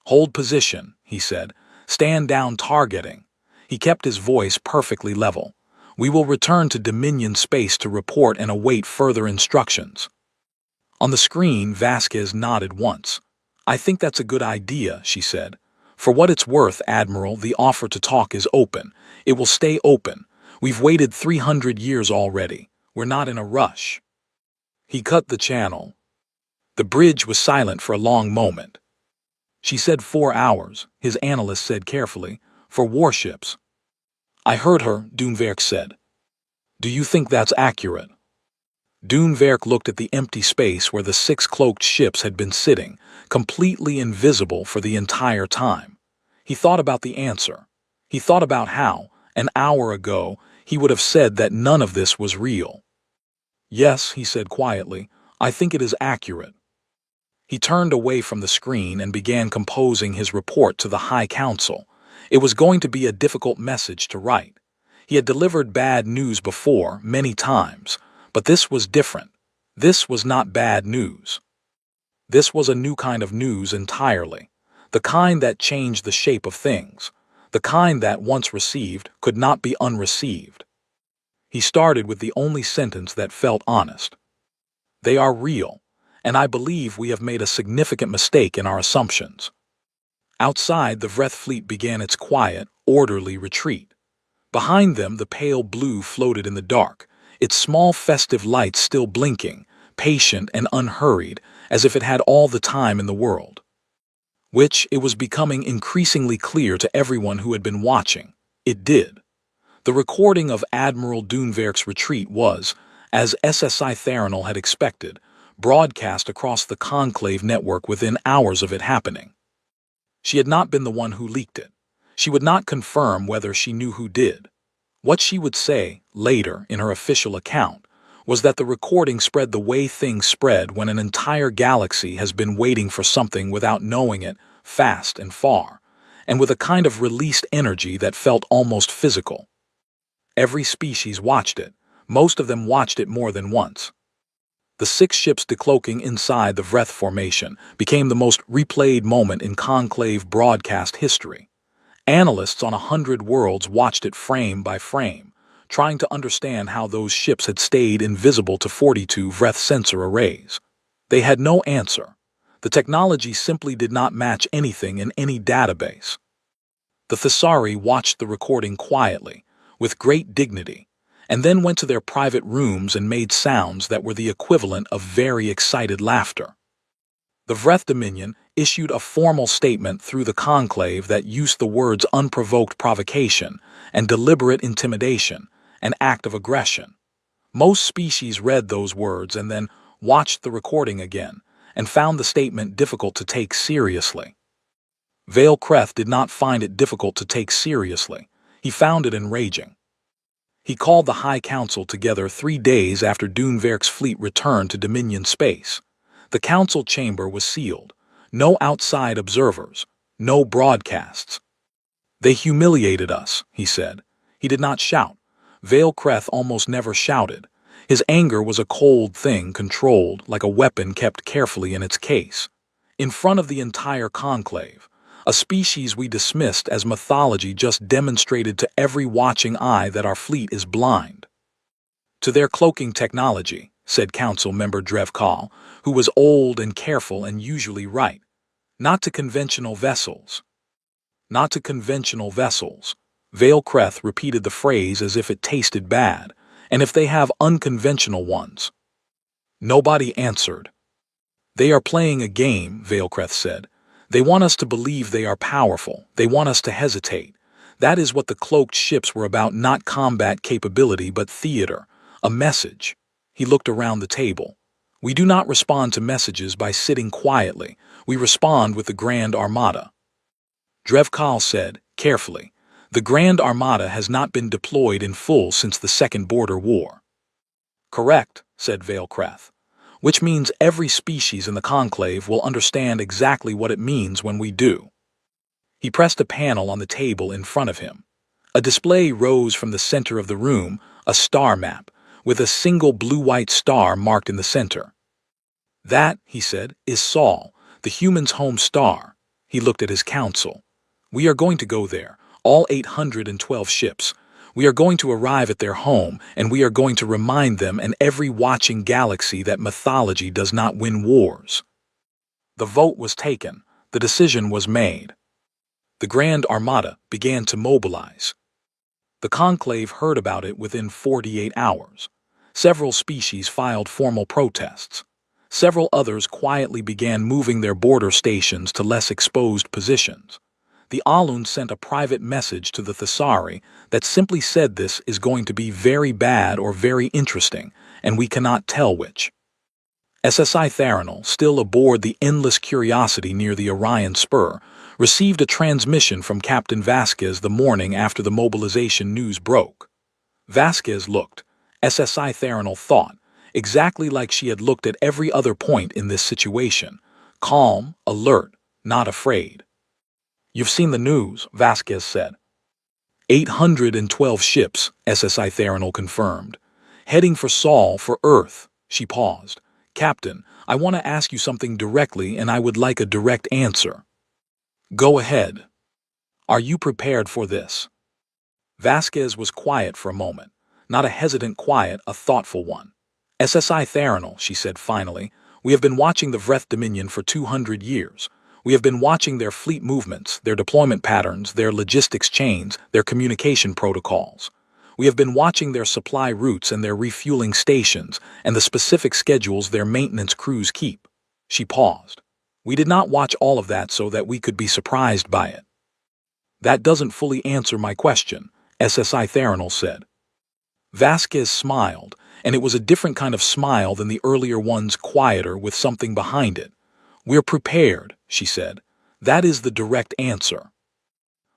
"Hold position," he said. "Stand down targeting." He kept his voice perfectly level. "We will return to Dominion space to report and await further instructions." On the screen, Vasquez nodded once. "I think that's a good idea," she said. "For what it's worth, Admiral, the offer to talk is open. It will stay open. We've waited 300 years already. We're not in a rush." He cut the channel. The bridge was silent for a long moment. "She said 4 hours," his analyst said carefully, "for warships." "I heard her," Doonwerk said. "Do you think that's accurate?" Doonwerk looked at the empty space where the 6 cloaked ships had been sitting, completely invisible for the entire time. He thought about the answer. He thought about how, an hour ago, he would have said that none of this was real. "Yes," he said quietly, "I think it is accurate." He turned away from the screen and began composing his report to the High Council. It was going to be a difficult message to write. He had delivered bad news before, many times, but this was different. This was not bad news. This was a new kind of news entirely, the kind that changed the shape of things, the kind that, once received, could not be unreceived. He started with the only sentence that felt honest. "They are real, and I believe we have made a significant mistake in our assumptions." Outside, the Vreth fleet began its quiet, orderly retreat. Behind them, the pale blue floated in the dark, its small festive lights still blinking, patient and unhurried, as if it had all the time in the world. Which, it was becoming increasingly clear to everyone who had been watching, it did. The recording of Admiral Doonwerk's retreat was, as SSI Theranol had expected, broadcast across the Conclave network within hours of it happening. She had not been the one who leaked it. She would not confirm whether she knew who did. What she would say, later, in her official account, was that the recording spread the way things spread when an entire galaxy has been waiting for something without knowing it, fast and far, and with a kind of released energy that felt almost physical. Every species watched it. Most of them watched it more than once. The 6 ships decloaking inside the Vreth formation became the most replayed moment in Conclave broadcast history. Analysts on 100 worlds watched it frame by frame, trying to understand how those ships had stayed invisible to 42 Vreth sensor arrays. They had no answer. The technology simply did not match anything in any database. The Thessari watched the recording quietly, with great dignity, and then went to their private rooms and made sounds that were the equivalent of very excited laughter. The Vreth Dominion issued a formal statement through the conclave that used the words unprovoked provocation and deliberate intimidation, an act of aggression. Most species read those words and then watched the recording again and found the statement difficult to take seriously. Vale Kreth did not find it difficult to take seriously. He found it enraging. He called the High Council together 3 days after Doonwerk's fleet returned to Dominion space. The council chamber was sealed. No outside observers. No broadcasts. "They humiliated us," he said. He did not shout. Vale Kreth almost never shouted. His anger was a cold thing, controlled, like a weapon kept carefully in its case. In front of the entire conclave, a species we dismissed as mythology just demonstrated to every watching eye that our fleet is blind. "To their cloaking technology," said Council Member Drevkal, who was old and careful and usually right. "Not to conventional vessels." "Not to conventional vessels." Vale Kreth repeated the phrase as if it tasted bad. "And if they have unconventional ones?" Nobody answered. "They are playing a game," Vale Kreth said. "They want us to believe they are powerful. They want us to hesitate. That is what the cloaked ships were about, not combat capability but theater. A message." He looked around the table. "We do not respond to messages by sitting quietly. We respond with the Grand Armada." Drevkal said, carefully, "The Grand Armada has not been deployed in full since the Second Border War." "Correct," said Vale Kreth. "Which means every species in the conclave will understand exactly what it means when we do." He pressed a panel on the table in front of him. A display rose from the center of the room, a star map, with a single blue-white star marked in the center. "That," he said, "is Sol, the human's home star." He looked at his council. "We are going to go there, all 812 ships. We are going to arrive at their home, and we are going to remind them and every watching galaxy that mythology does not win wars." The vote was taken. The decision was made. The Grand Armada began to mobilize. The conclave heard about it within 48 hours. Several species filed formal protests. Several others quietly began moving their border stations to less exposed positions. The Alun sent a private message to the Thessari that simply said this is going to be very bad or very interesting, and we cannot tell which. SSI Theranol, still aboard the Endless Curiosity near the Orion Spur, received a transmission from Captain Vasquez the morning after the mobilization news broke. Vasquez looked, SSI Theranol thought, exactly like she had looked at every other point in this situation, calm, alert, not afraid. "You've seen the news," Vasquez said. 812 ships, SSI Theranol confirmed. "Heading for Sol for Earth." She paused. "Captain, I want to ask you something directly and I would like a direct answer." "Go ahead. Are you prepared for this?" Vasquez was quiet for a moment. Not a hesitant quiet, a thoughtful one. "SSI Theranol," she said finally, "we have been watching the Vreth Dominion for 200 years. We have been watching their fleet movements, their deployment patterns, their logistics chains, their communication protocols. We have been watching their supply routes and their refueling stations and the specific schedules their maintenance crews keep." She paused. "We did not watch all of that so that we could be surprised by it." "That doesn't fully answer my question," SSI Theranol said. Vasquez smiled, and it was a different kind of smile than the earlier ones, quieter with something behind it. "We're prepared," she said. "That is the direct answer."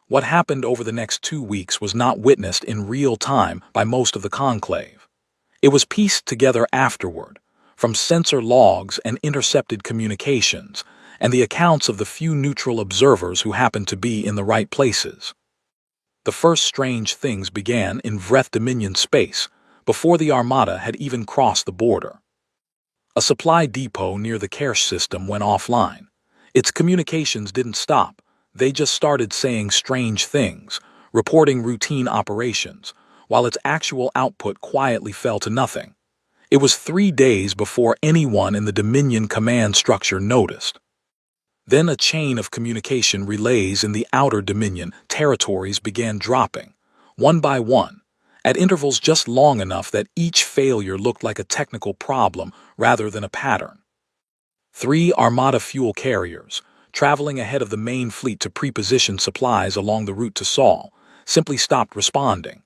What happened over the next 2 weeks was not witnessed in real time by most of the conclave. It was pieced together afterward, from sensor logs and intercepted communications, and the accounts of the few neutral observers who happened to be in the right places. The first strange things began in Vreth Dominion space, before the Armada had even crossed the border. A supply depot near the Kersh system went offline. Its communications didn't stop. They just started saying strange things, reporting routine operations, while its actual output quietly fell to nothing. It was 3 days before anyone in the Dominion command structure noticed. Then a chain of communication relays in the outer Dominion territories began dropping, one by one, at intervals just long enough that each failure looked like a technical problem rather than a pattern. 3 Armada fuel carriers, traveling ahead of the main fleet to preposition supplies along the route to Sol, simply stopped responding.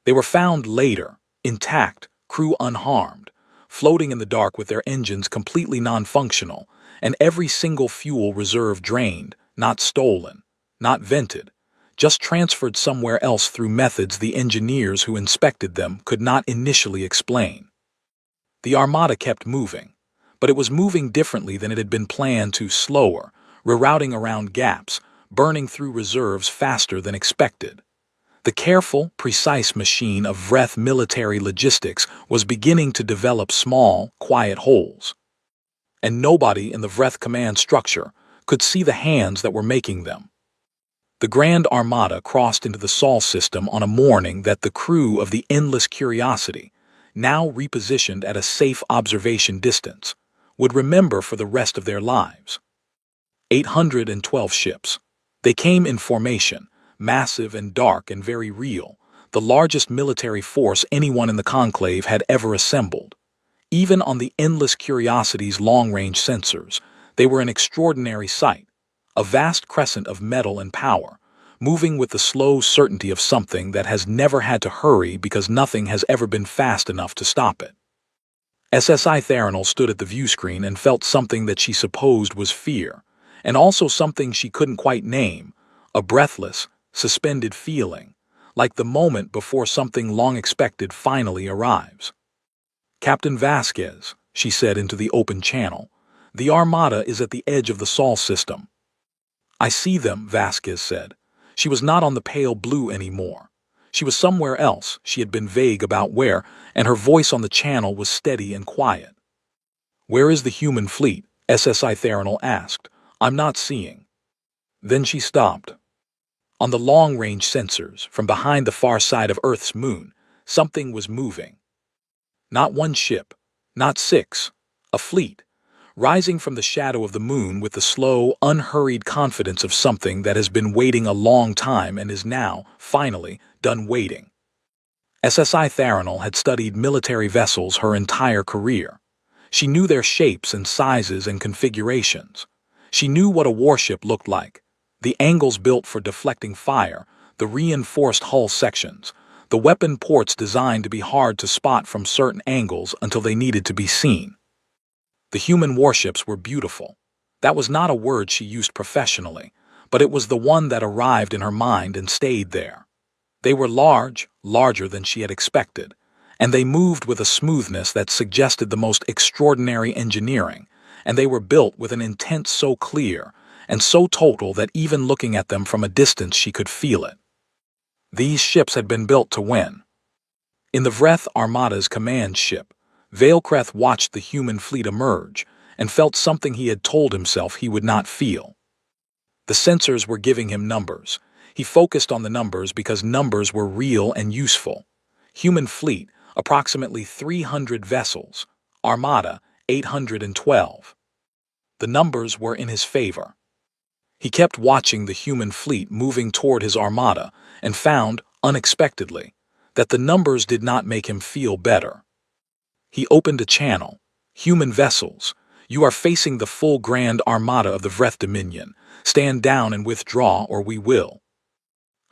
They were found later, intact, crew unharmed, floating in the dark with their engines completely non-functional, and every single fuel reserve drained, not stolen, not vented, just transferred somewhere else through methods the engineers who inspected them could not initially explain. The Armada kept moving, but it was moving differently than it had been planned to, slower, rerouting around gaps, burning through reserves faster than expected. The careful, precise machine of Vreth military logistics was beginning to develop small, quiet holes. And nobody in the Vreth command structure could see the hands that were making them. The Grand Armada crossed into the Sol system on a morning that the crew of the Endless Curiosity, now repositioned at a safe observation distance, would remember for the rest of their lives. 812 ships. They came in formation, massive and dark and very real, the largest military force anyone in the conclave had ever assembled. Even on the Endless Curiosity's long-range sensors, they were an extraordinary sight, a vast crescent of metal and power, moving with the slow certainty of something that has never had to hurry because nothing has ever been fast enough to stop it. SSI Theranol stood at the viewscreen and felt something that she supposed was fear, and also something she couldn't quite name, a breathless, suspended feeling, like the moment before something long expected finally arrives. "Captain Vasquez," she said into the open channel, "the Armada is at the edge of the Sol system." "I see them," Vasquez said. She was not on the pale blue anymore. She was somewhere else, she had been vague about where, and her voice on the channel was steady and quiet. "Where is the human fleet?" SSI Theranol asked. "I'm not seeing." Then she stopped. On the long-range sensors, from behind the far side of Earth's moon, something was moving. Not one ship, not six, a fleet, rising from the shadow of the moon with the slow, unhurried confidence of something that has been waiting a long time and is now, finally, done waiting. SSI Theranol had studied military vessels her entire career. She knew their shapes and sizes and configurations. She knew what a warship looked like. The angles built for deflecting fire, the reinforced hull sections, the weapon ports designed to be hard to spot from certain angles until they needed to be seen. The human warships were beautiful. That was not a word she used professionally, but it was the one that arrived in her mind and stayed there. They were large, larger than she had expected, and they moved with a smoothness that suggested the most extraordinary engineering, and they were built with an intent so clear and so total that even looking at them from a distance she could feel it. These ships had been built to win. In the Vreth Armada's command ship, Veilcreth watched the human fleet emerge and felt something he had told himself he would not feel. The sensors were giving him numbers. He focused on the numbers because numbers were real and useful. Human fleet, approximately 300 vessels. Armada, 812. The numbers were in his favor. He kept watching the human fleet moving toward his armada and found, unexpectedly, that the numbers did not make him feel better. He opened a channel. "Human vessels, you are facing the full grand armada of the Vreth Dominion. Stand down and withdraw, or we will."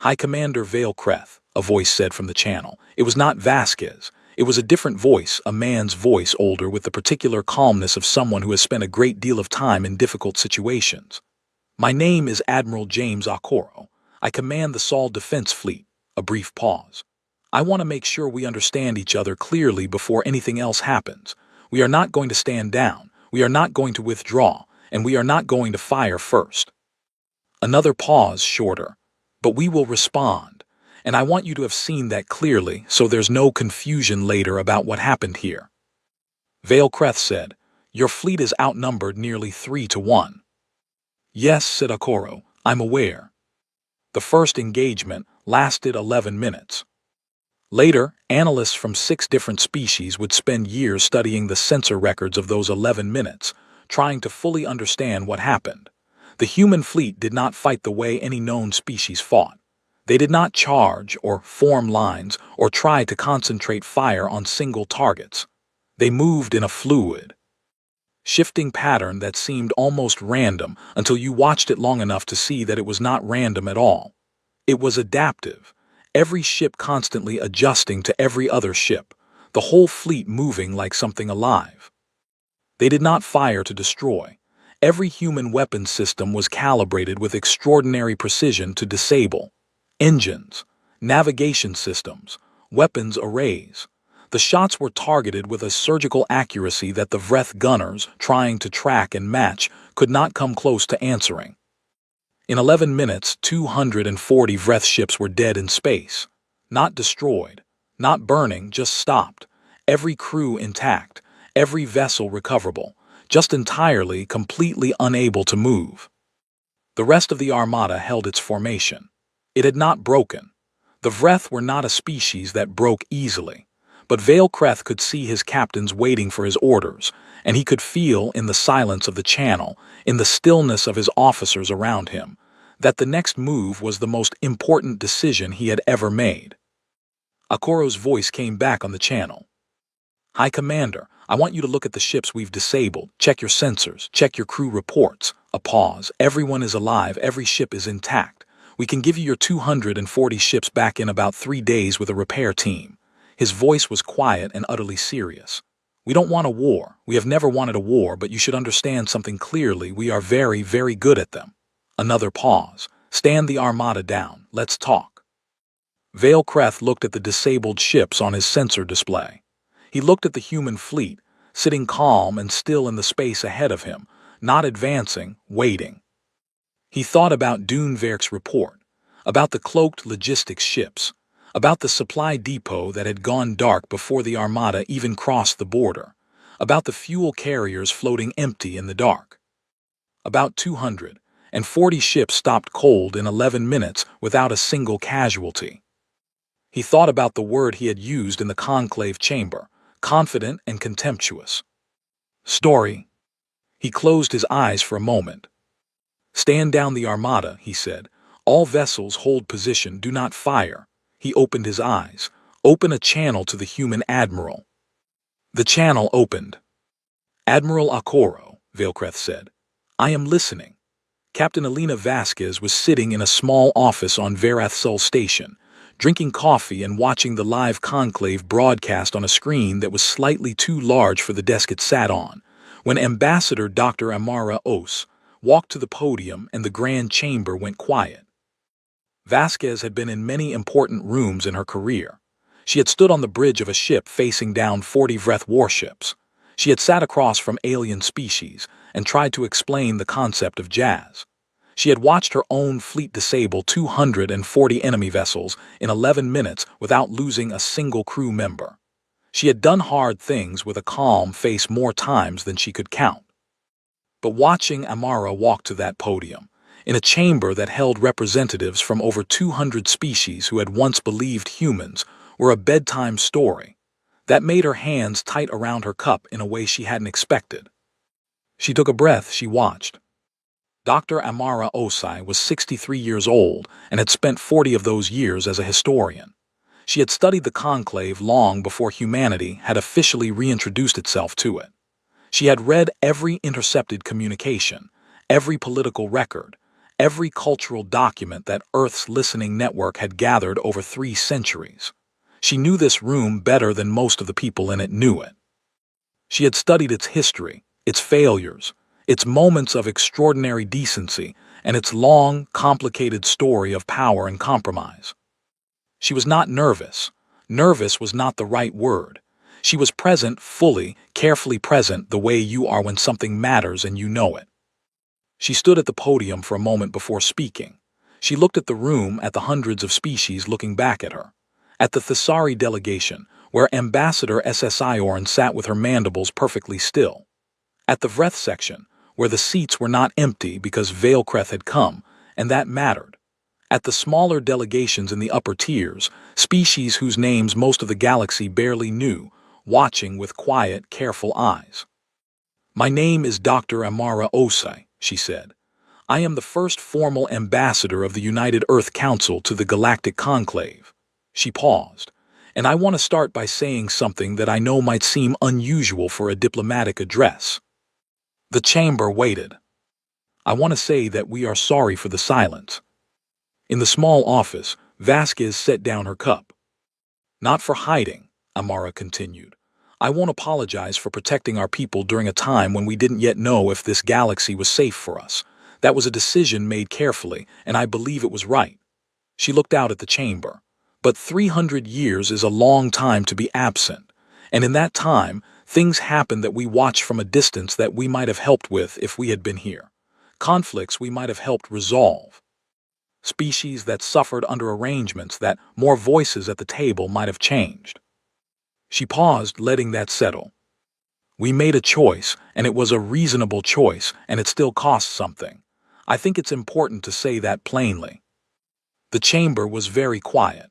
"High Commander Veilcreth," a voice said from the channel. It was not Vasquez. It was a different voice, a man's voice, older, with the particular calmness of someone who has spent a great deal of time in difficult situations. "My name is Admiral James Okoro. I command the Sol Defense Fleet." A brief pause. "I want to make sure we understand each other clearly before anything else happens. We are not going to stand down, we are not going to withdraw, and we are not going to fire first." Another pause, shorter. "But we will respond, and I want you to have seen that clearly so there's no confusion later about what happened here." Veilcreth said, "Your fleet is outnumbered nearly 3-1. "Yes," said Okoro, "I'm aware." The first engagement lasted 11 minutes. Later, analysts from 6 different species would spend years studying the sensor records of those 11 minutes, trying to fully understand what happened. The human fleet did not fight the way any known species fought. They did not charge or form lines or try to concentrate fire on single targets. They moved in a fluid, shifting pattern that seemed almost random until you watched it long enough to see that it was not random at all. It was adaptive, every ship constantly adjusting to every other ship, the whole fleet moving like something alive. They did not fire to destroy. Every human weapon system was calibrated with extraordinary precision to disable. Engines, navigation systems, weapons arrays. The shots were targeted with a surgical accuracy that the Vreth gunners, trying to track and match, could not come close to answering. In 11 minutes, 240 Vreth ships were dead in space. Not destroyed, not burning, just stopped. Every crew intact, every vessel recoverable, just entirely, completely unable to move. The rest of the armada held its formation. It had not broken. The Vreth were not a species that broke easily. But Veilcreth could see his captains waiting for his orders, and he could feel in the silence of the channel, in the stillness of his officers around him, that the next move was the most important decision he had ever made. Okoro's voice came back on the channel. "High Commander, I want you to look at the ships we've disabled. Check your sensors, check your crew reports." A pause. "Everyone is alive, every ship is intact. We can give you your 240 ships back in about 3 days with a repair team." His voice was quiet and utterly serious. "We don't want a war. We have never wanted a war, but you should understand something clearly. We are very, very good at them." Another pause. "Stand the armada down. Let's talk." Veilcreth looked at the disabled ships on his sensor display. He looked at the human fleet, sitting calm and still in the space ahead of him, not advancing, waiting. He thought about Duneverk's report, about the cloaked logistics ships, about the supply depot that had gone dark before the Armada even crossed the border, about the fuel carriers floating empty in the dark. About 240 ships stopped cold in 11 minutes without a single casualty. He thought about the word he had used in the conclave chamber, confident and contemptuous. Story. He closed his eyes for a moment. Stand down the Armada, he said. All vessels hold position, do not fire. He opened his eyes. Open a channel to the human admiral. The channel opened. Admiral Akoro, Veilcrest said. I am listening. Captain Elena Vasquez was sitting in a small office on Verathsul Station, drinking coffee and watching the live conclave broadcast on a screen that was slightly too large for the desk it sat on, when Ambassador Dr. Amara Os walked to the podium and the grand chamber went quiet. Vasquez had been in many important rooms in her career. She had stood on the bridge of a ship facing down 40 Vreth warships. She had sat across from alien species and tried to explain the concept of jazz. She had watched her own fleet disable 240 enemy vessels in 11 minutes without losing a single crew member. She had done hard things with a calm face more times than she could count. But watching Amara walk to that podium, in a chamber that held representatives from over 200 species who had once believed humans were a bedtime story, that made her hands tight around her cup in a way she hadn't expected. She took a breath. She watched. Dr. Amara Osai was 63 years old and had spent 40 of those years as a historian. She had studied the conclave long before humanity had officially reintroduced itself to it. She had read every intercepted communication, every political record, every cultural document that Earth's listening network had gathered over 3 centuries. She knew this room better than most of the people in it knew it. She had studied its history, its failures, its moments of extraordinary decency, and its long, complicated story of power and compromise. She was not nervous. Nervous was not the right word. She was present, fully, carefully present, the way you are when something matters and you know it. She stood at the podium for a moment before speaking. She looked at the room, at the hundreds of species looking back at her. At the Thessari delegation, where Ambassador Ssiorn sat with her mandibles perfectly still. At the Vreth section, where the seats were not empty because Veilcrest had come, and that mattered. At the smaller delegations in the upper tiers, species whose names most of the galaxy barely knew, watching with quiet, careful eyes. My name is Dr. Amara Osai, she said. I am the first formal ambassador of the United Earth Council to the Galactic Conclave. She paused. And I want to start by saying something that I know might seem unusual for a diplomatic address. The chamber waited. I want to say that we are sorry for the silence. In the small office, Vasquez set down her cup. Not for hiding, Amara continued. I won't apologize for protecting our people during a time when we didn't yet know if this galaxy was safe for us. That was a decision made carefully, and I believe it was right. She looked out at the chamber. But 300 years is a long time to be absent, and in that time, things happened that we watched from a distance that we might have helped with if we had been here. Conflicts we might have helped resolve. Species that suffered under arrangements that more voices at the table might have changed. She paused, letting that settle. We made a choice, and it was a reasonable choice, and it still cost something. I think it's important to say that plainly. The chamber was very quiet.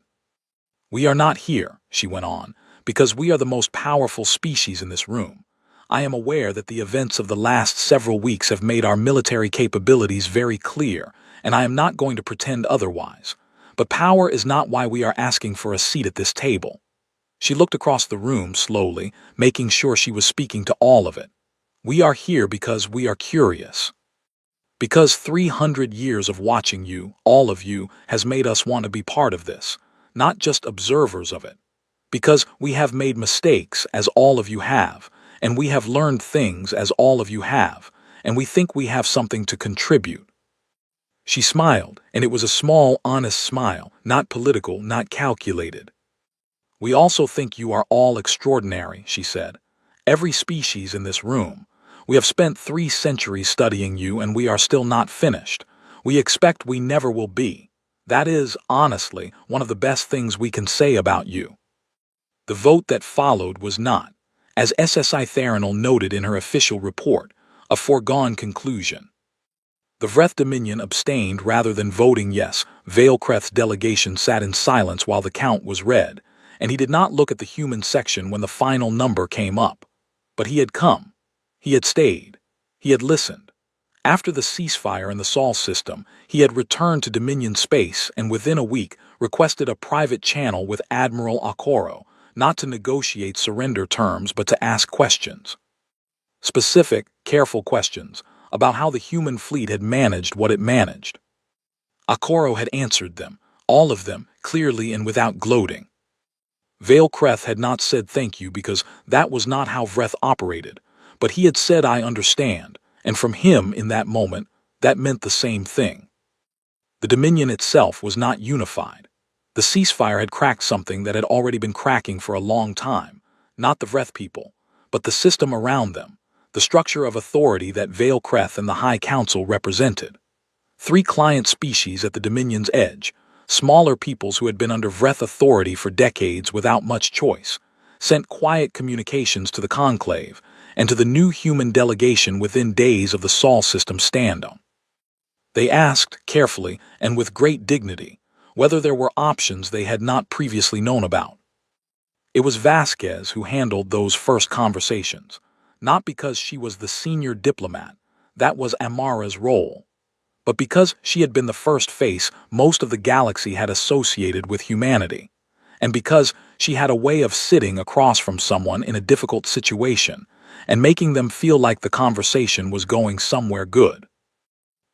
We are not here, she went on, because we are the most powerful species in this room. I am aware that the events of the last several weeks have made our military capabilities very clear, and I am not going to pretend otherwise. But power is not why we are asking for a seat at this table. She looked across the room slowly, making sure she was speaking to all of it. We are here because we are curious. Because 300 years of watching you, all of you, has made us want to be part of this, not just observers of it. Because we have made mistakes, as all of you have, and we have learned things, as all of you have, and we think we have something to contribute. She smiled, and it was a small, honest smile, not political, not calculated. We also think you are all extraordinary, she said. Every species in this room. We have spent 3 centuries studying you, and we are still not finished. We expect we never will be. That is, honestly, one of the best things we can say about you. The vote that followed was not, as SSI Theranol noted in her official report, a foregone conclusion. The Vreth Dominion abstained rather than voting yes. Vailcreth's delegation sat in silence while the count was read, and he did not look at the human section when the final number came up. But he had come. He had stayed. He had listened. After the ceasefire in the Sol system, he had returned to Dominion space and within a week requested a private channel with Admiral Akoro, not to negotiate surrender terms but to ask questions. Specific, careful questions about how the human fleet had managed what it managed. Akoro had answered them, all of them, clearly and without gloating. Vailcreth had not said thank you because that was not how Vreth operated, but he had said I understand, and from him in that moment, that meant the same thing. The Dominion itself was not unified. The ceasefire had cracked something that had already been cracking for a long time, not the Vreth people, but the system around them, the structure of authority that Vailcreth and the High Council represented. 3 client species at the Dominion's edge, smaller peoples who had been under Vreth authority for decades without much choice, sent quiet communications to the Conclave and to the new human delegation within days of the Sol system stand-down. They asked, carefully and with great dignity, whether there were options they had not previously known about. It was Vasquez who handled those first conversations, not because she was the senior diplomat, that was Amara's role, but because she had been the first face most of the galaxy had associated with humanity, and because she had a way of sitting across from someone in a difficult situation and making them feel like the conversation was going somewhere good.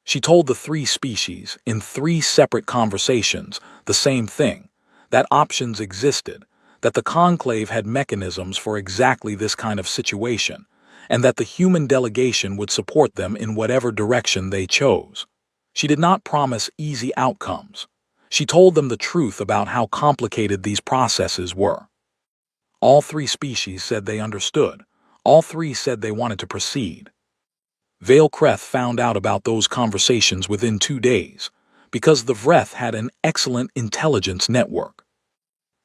She told the 3 species, in 3 separate conversations, the same thing, that options existed, that the Conclave had mechanisms for exactly this kind of situation, and that the human delegation would support them in whatever direction they chose. She did not promise easy outcomes. She told them the truth about how complicated these processes were. All 3 species said they understood. All 3 said they wanted to proceed. Vailcreth found out about those conversations within 2 days, because the Vreth had an excellent intelligence network.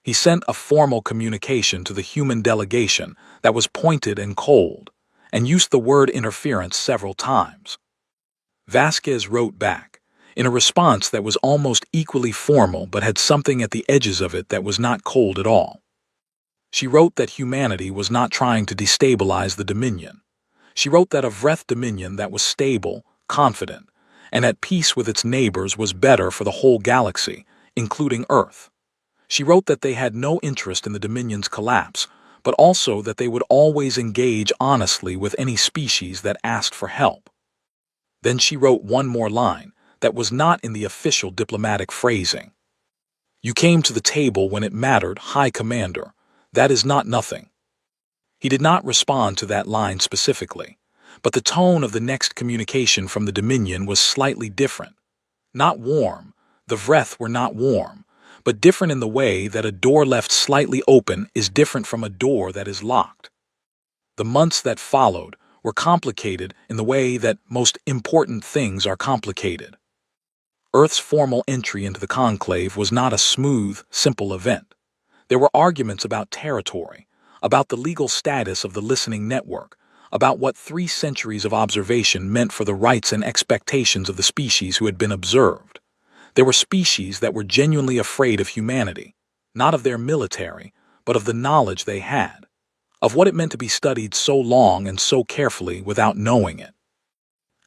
He sent a formal communication to the human delegation that was pointed and cold, and used the word interference several times. Vasquez wrote back, in a response that was almost equally formal but had something at the edges of it that was not cold at all. She wrote that humanity was not trying to destabilize the Dominion. She wrote that a Vreth Dominion that was stable, confident, and at peace with its neighbors was better for the whole galaxy, including Earth. She wrote that they had no interest in the Dominion's collapse, but also that they would always engage honestly with any species that asked for help. Then she wrote one more line that was not in the official diplomatic phrasing. You came to the table when it mattered, High Commander. That is not nothing. He did not respond to that line specifically, but the tone of the next communication from the Dominion was slightly different. Not warm, the Vreth were not warm, but different in the way that a door left slightly open is different from a door that is locked. The months that followed were complicated in the way that most important things are complicated. Earth's formal entry into the Conclave was not a smooth, simple event. There were arguments about territory, about the legal status of the listening network, about what 3 centuries of observation meant for the rights and expectations of the species who had been observed. There were species that were genuinely afraid of humanity, not of their military, but of the knowledge they had, of what it meant to be studied so long and so carefully without knowing it.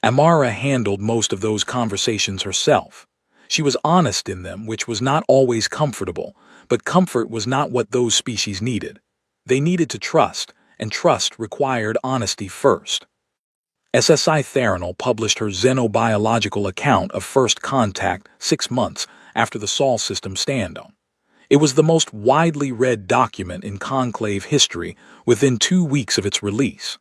Amara handled most of those conversations herself. She was honest in them, which was not always comfortable, but comfort was not what those species needed. They needed to trust, and trust required honesty first. SSI Theranol published her xenobiological account of first contact 6 months after the Sol system stand-down. It was the most widely read document in Conclave history within 2 weeks of its release.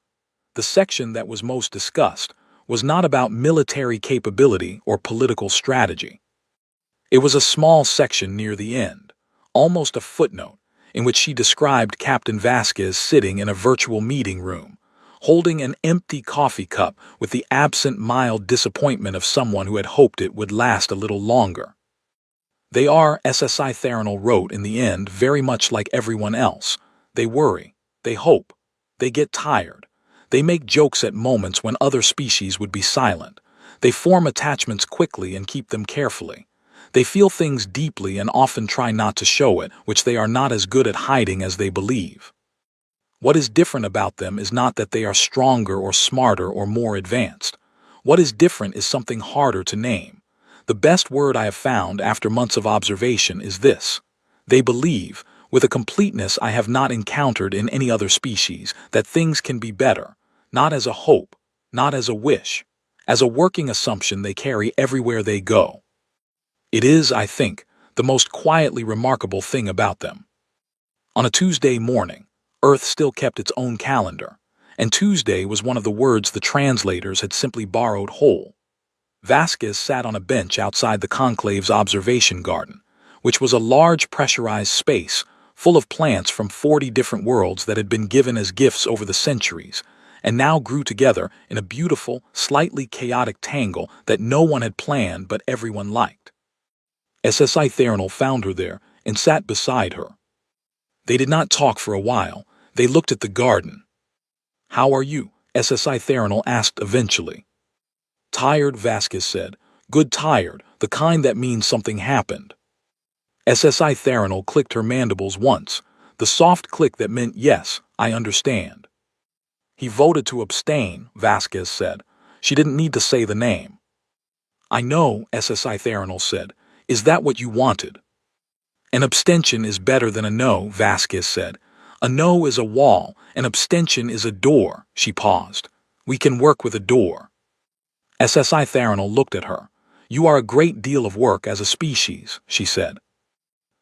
The section that was most discussed was not about military capability or political strategy. It was a small section near the end, almost a footnote, in which she described Captain Vasquez sitting in a virtual meeting room, holding an empty coffee cup with the absent mild disappointment of someone who had hoped it would last a little longer. They are, SSI Theranol wrote in the end, very much like everyone else. They worry. They hope. They get tired. They make jokes at moments when other species would be silent. They form attachments quickly and keep them carefully. They feel things deeply and often try not to show it, which they are not as good at hiding as they believe. What is different about them is not that they are stronger or smarter or more advanced. What is different is something harder to name. The best word I have found after months of observation is this. They believe, with a completeness I have not encountered in any other species, that things can be better, not as a hope, not as a wish, as a working assumption they carry everywhere they go. It is, I think, the most quietly remarkable thing about them. On a Tuesday morning, Earth still kept its own calendar, and Tuesday was one of the words the translators had simply borrowed whole. Vasquez sat on a bench outside the conclave's observation garden, which was a large pressurized space full of plants from 40 different worlds that had been given as gifts over the centuries, and now grew together in a beautiful, slightly chaotic tangle that no one had planned but everyone liked. SSI Theranol found her there and sat beside her. They did not talk for a while. They looked at the garden. "How are you?" SSI Theranol asked eventually. "Tired," Vasquez said. "Good tired, the kind that means something happened." SSI Theranol clicked her mandibles once, the soft click that meant, "Yes, I understand." "He voted to abstain," Vasquez said. She didn't need to say the name. "I know," SSI Theranol said. "Is that what you wanted?" "An abstention is better than a no," Vasquez said. "A no is a wall, an abstention is a door." She paused. "We can work with a door." SSI Theranol looked at her. "You are a great deal of work as a species," she said.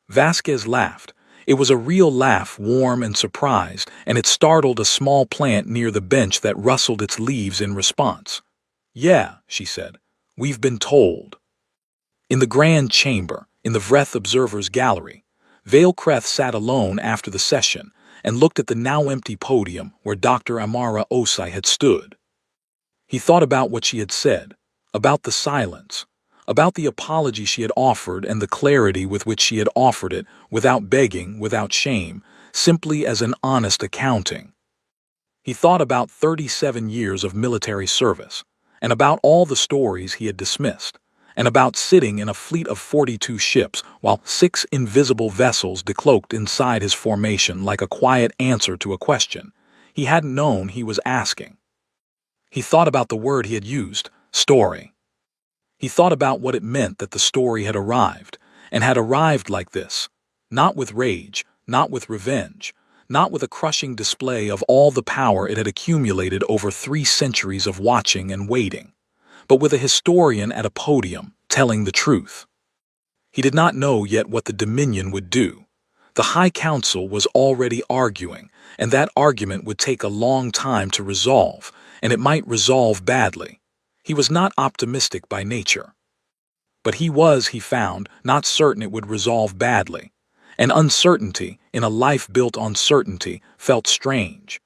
Vasquez laughed. It was a real laugh, warm and surprised, and it startled a small plant near the bench that rustled its leaves in response. "Yeah," she said. "We've been told." In the grand chamber, in the Vreth Observer's Gallery, Vale-Creth sat alone after the session and looked at the now empty podium where Dr. Amara Osai had stood. He thought about what she had said, about the silence, about the apology she had offered and the clarity with which she had offered it, without begging, without shame, simply as an honest accounting. He thought about 37 years of military service, and about all the stories he had dismissed, and about sitting in a fleet of 42 ships while 6 invisible vessels decloaked inside his formation like a quiet answer to a question he hadn't known he was asking. He thought about the word he had used, story. He thought about what it meant that the story had arrived, and had arrived like this, not with rage, not with revenge, not with a crushing display of all the power it had accumulated over 3 centuries of watching and waiting, but with a historian at a podium telling the truth. He did not know yet what the Dominion would do. The High Council was already arguing, and that argument would take a long time to resolve, and it might resolve badly. He was not optimistic by nature. But he was, he found, not certain it would resolve badly. And uncertainty, in a life built on certainty, felt strange.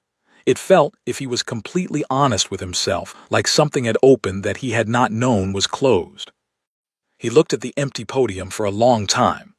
It felt, if he was completely honest with himself, like something had opened that he had not known was closed. He looked at the empty podium for a long time.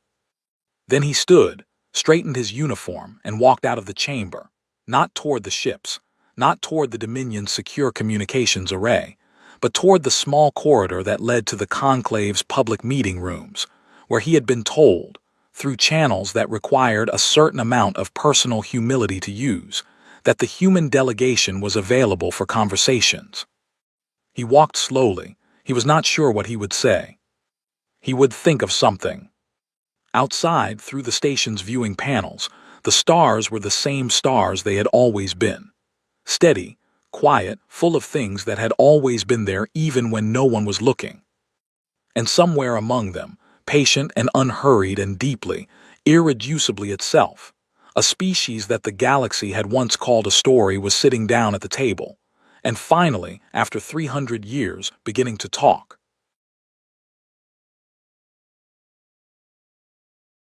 Then he stood, straightened his uniform, and walked out of the chamber, not toward the ships, not toward the Dominion's secure communications array, but toward the small corridor that led to the conclave's public meeting rooms, where he had been told, through channels that required a certain amount of personal humility to use, that the human delegation was available for conversations. He walked slowly. He was not sure what he would say. He would think of something. Outside, through the station's viewing panels, the stars were the same stars they had always been. Steady, quiet, full of things that had always been there even when no one was looking. And somewhere among them, patient and unhurried and deeply, irreducibly itself, a species that the galaxy had once called a story was sitting down at the table, and finally, after 300 years, beginning to talk.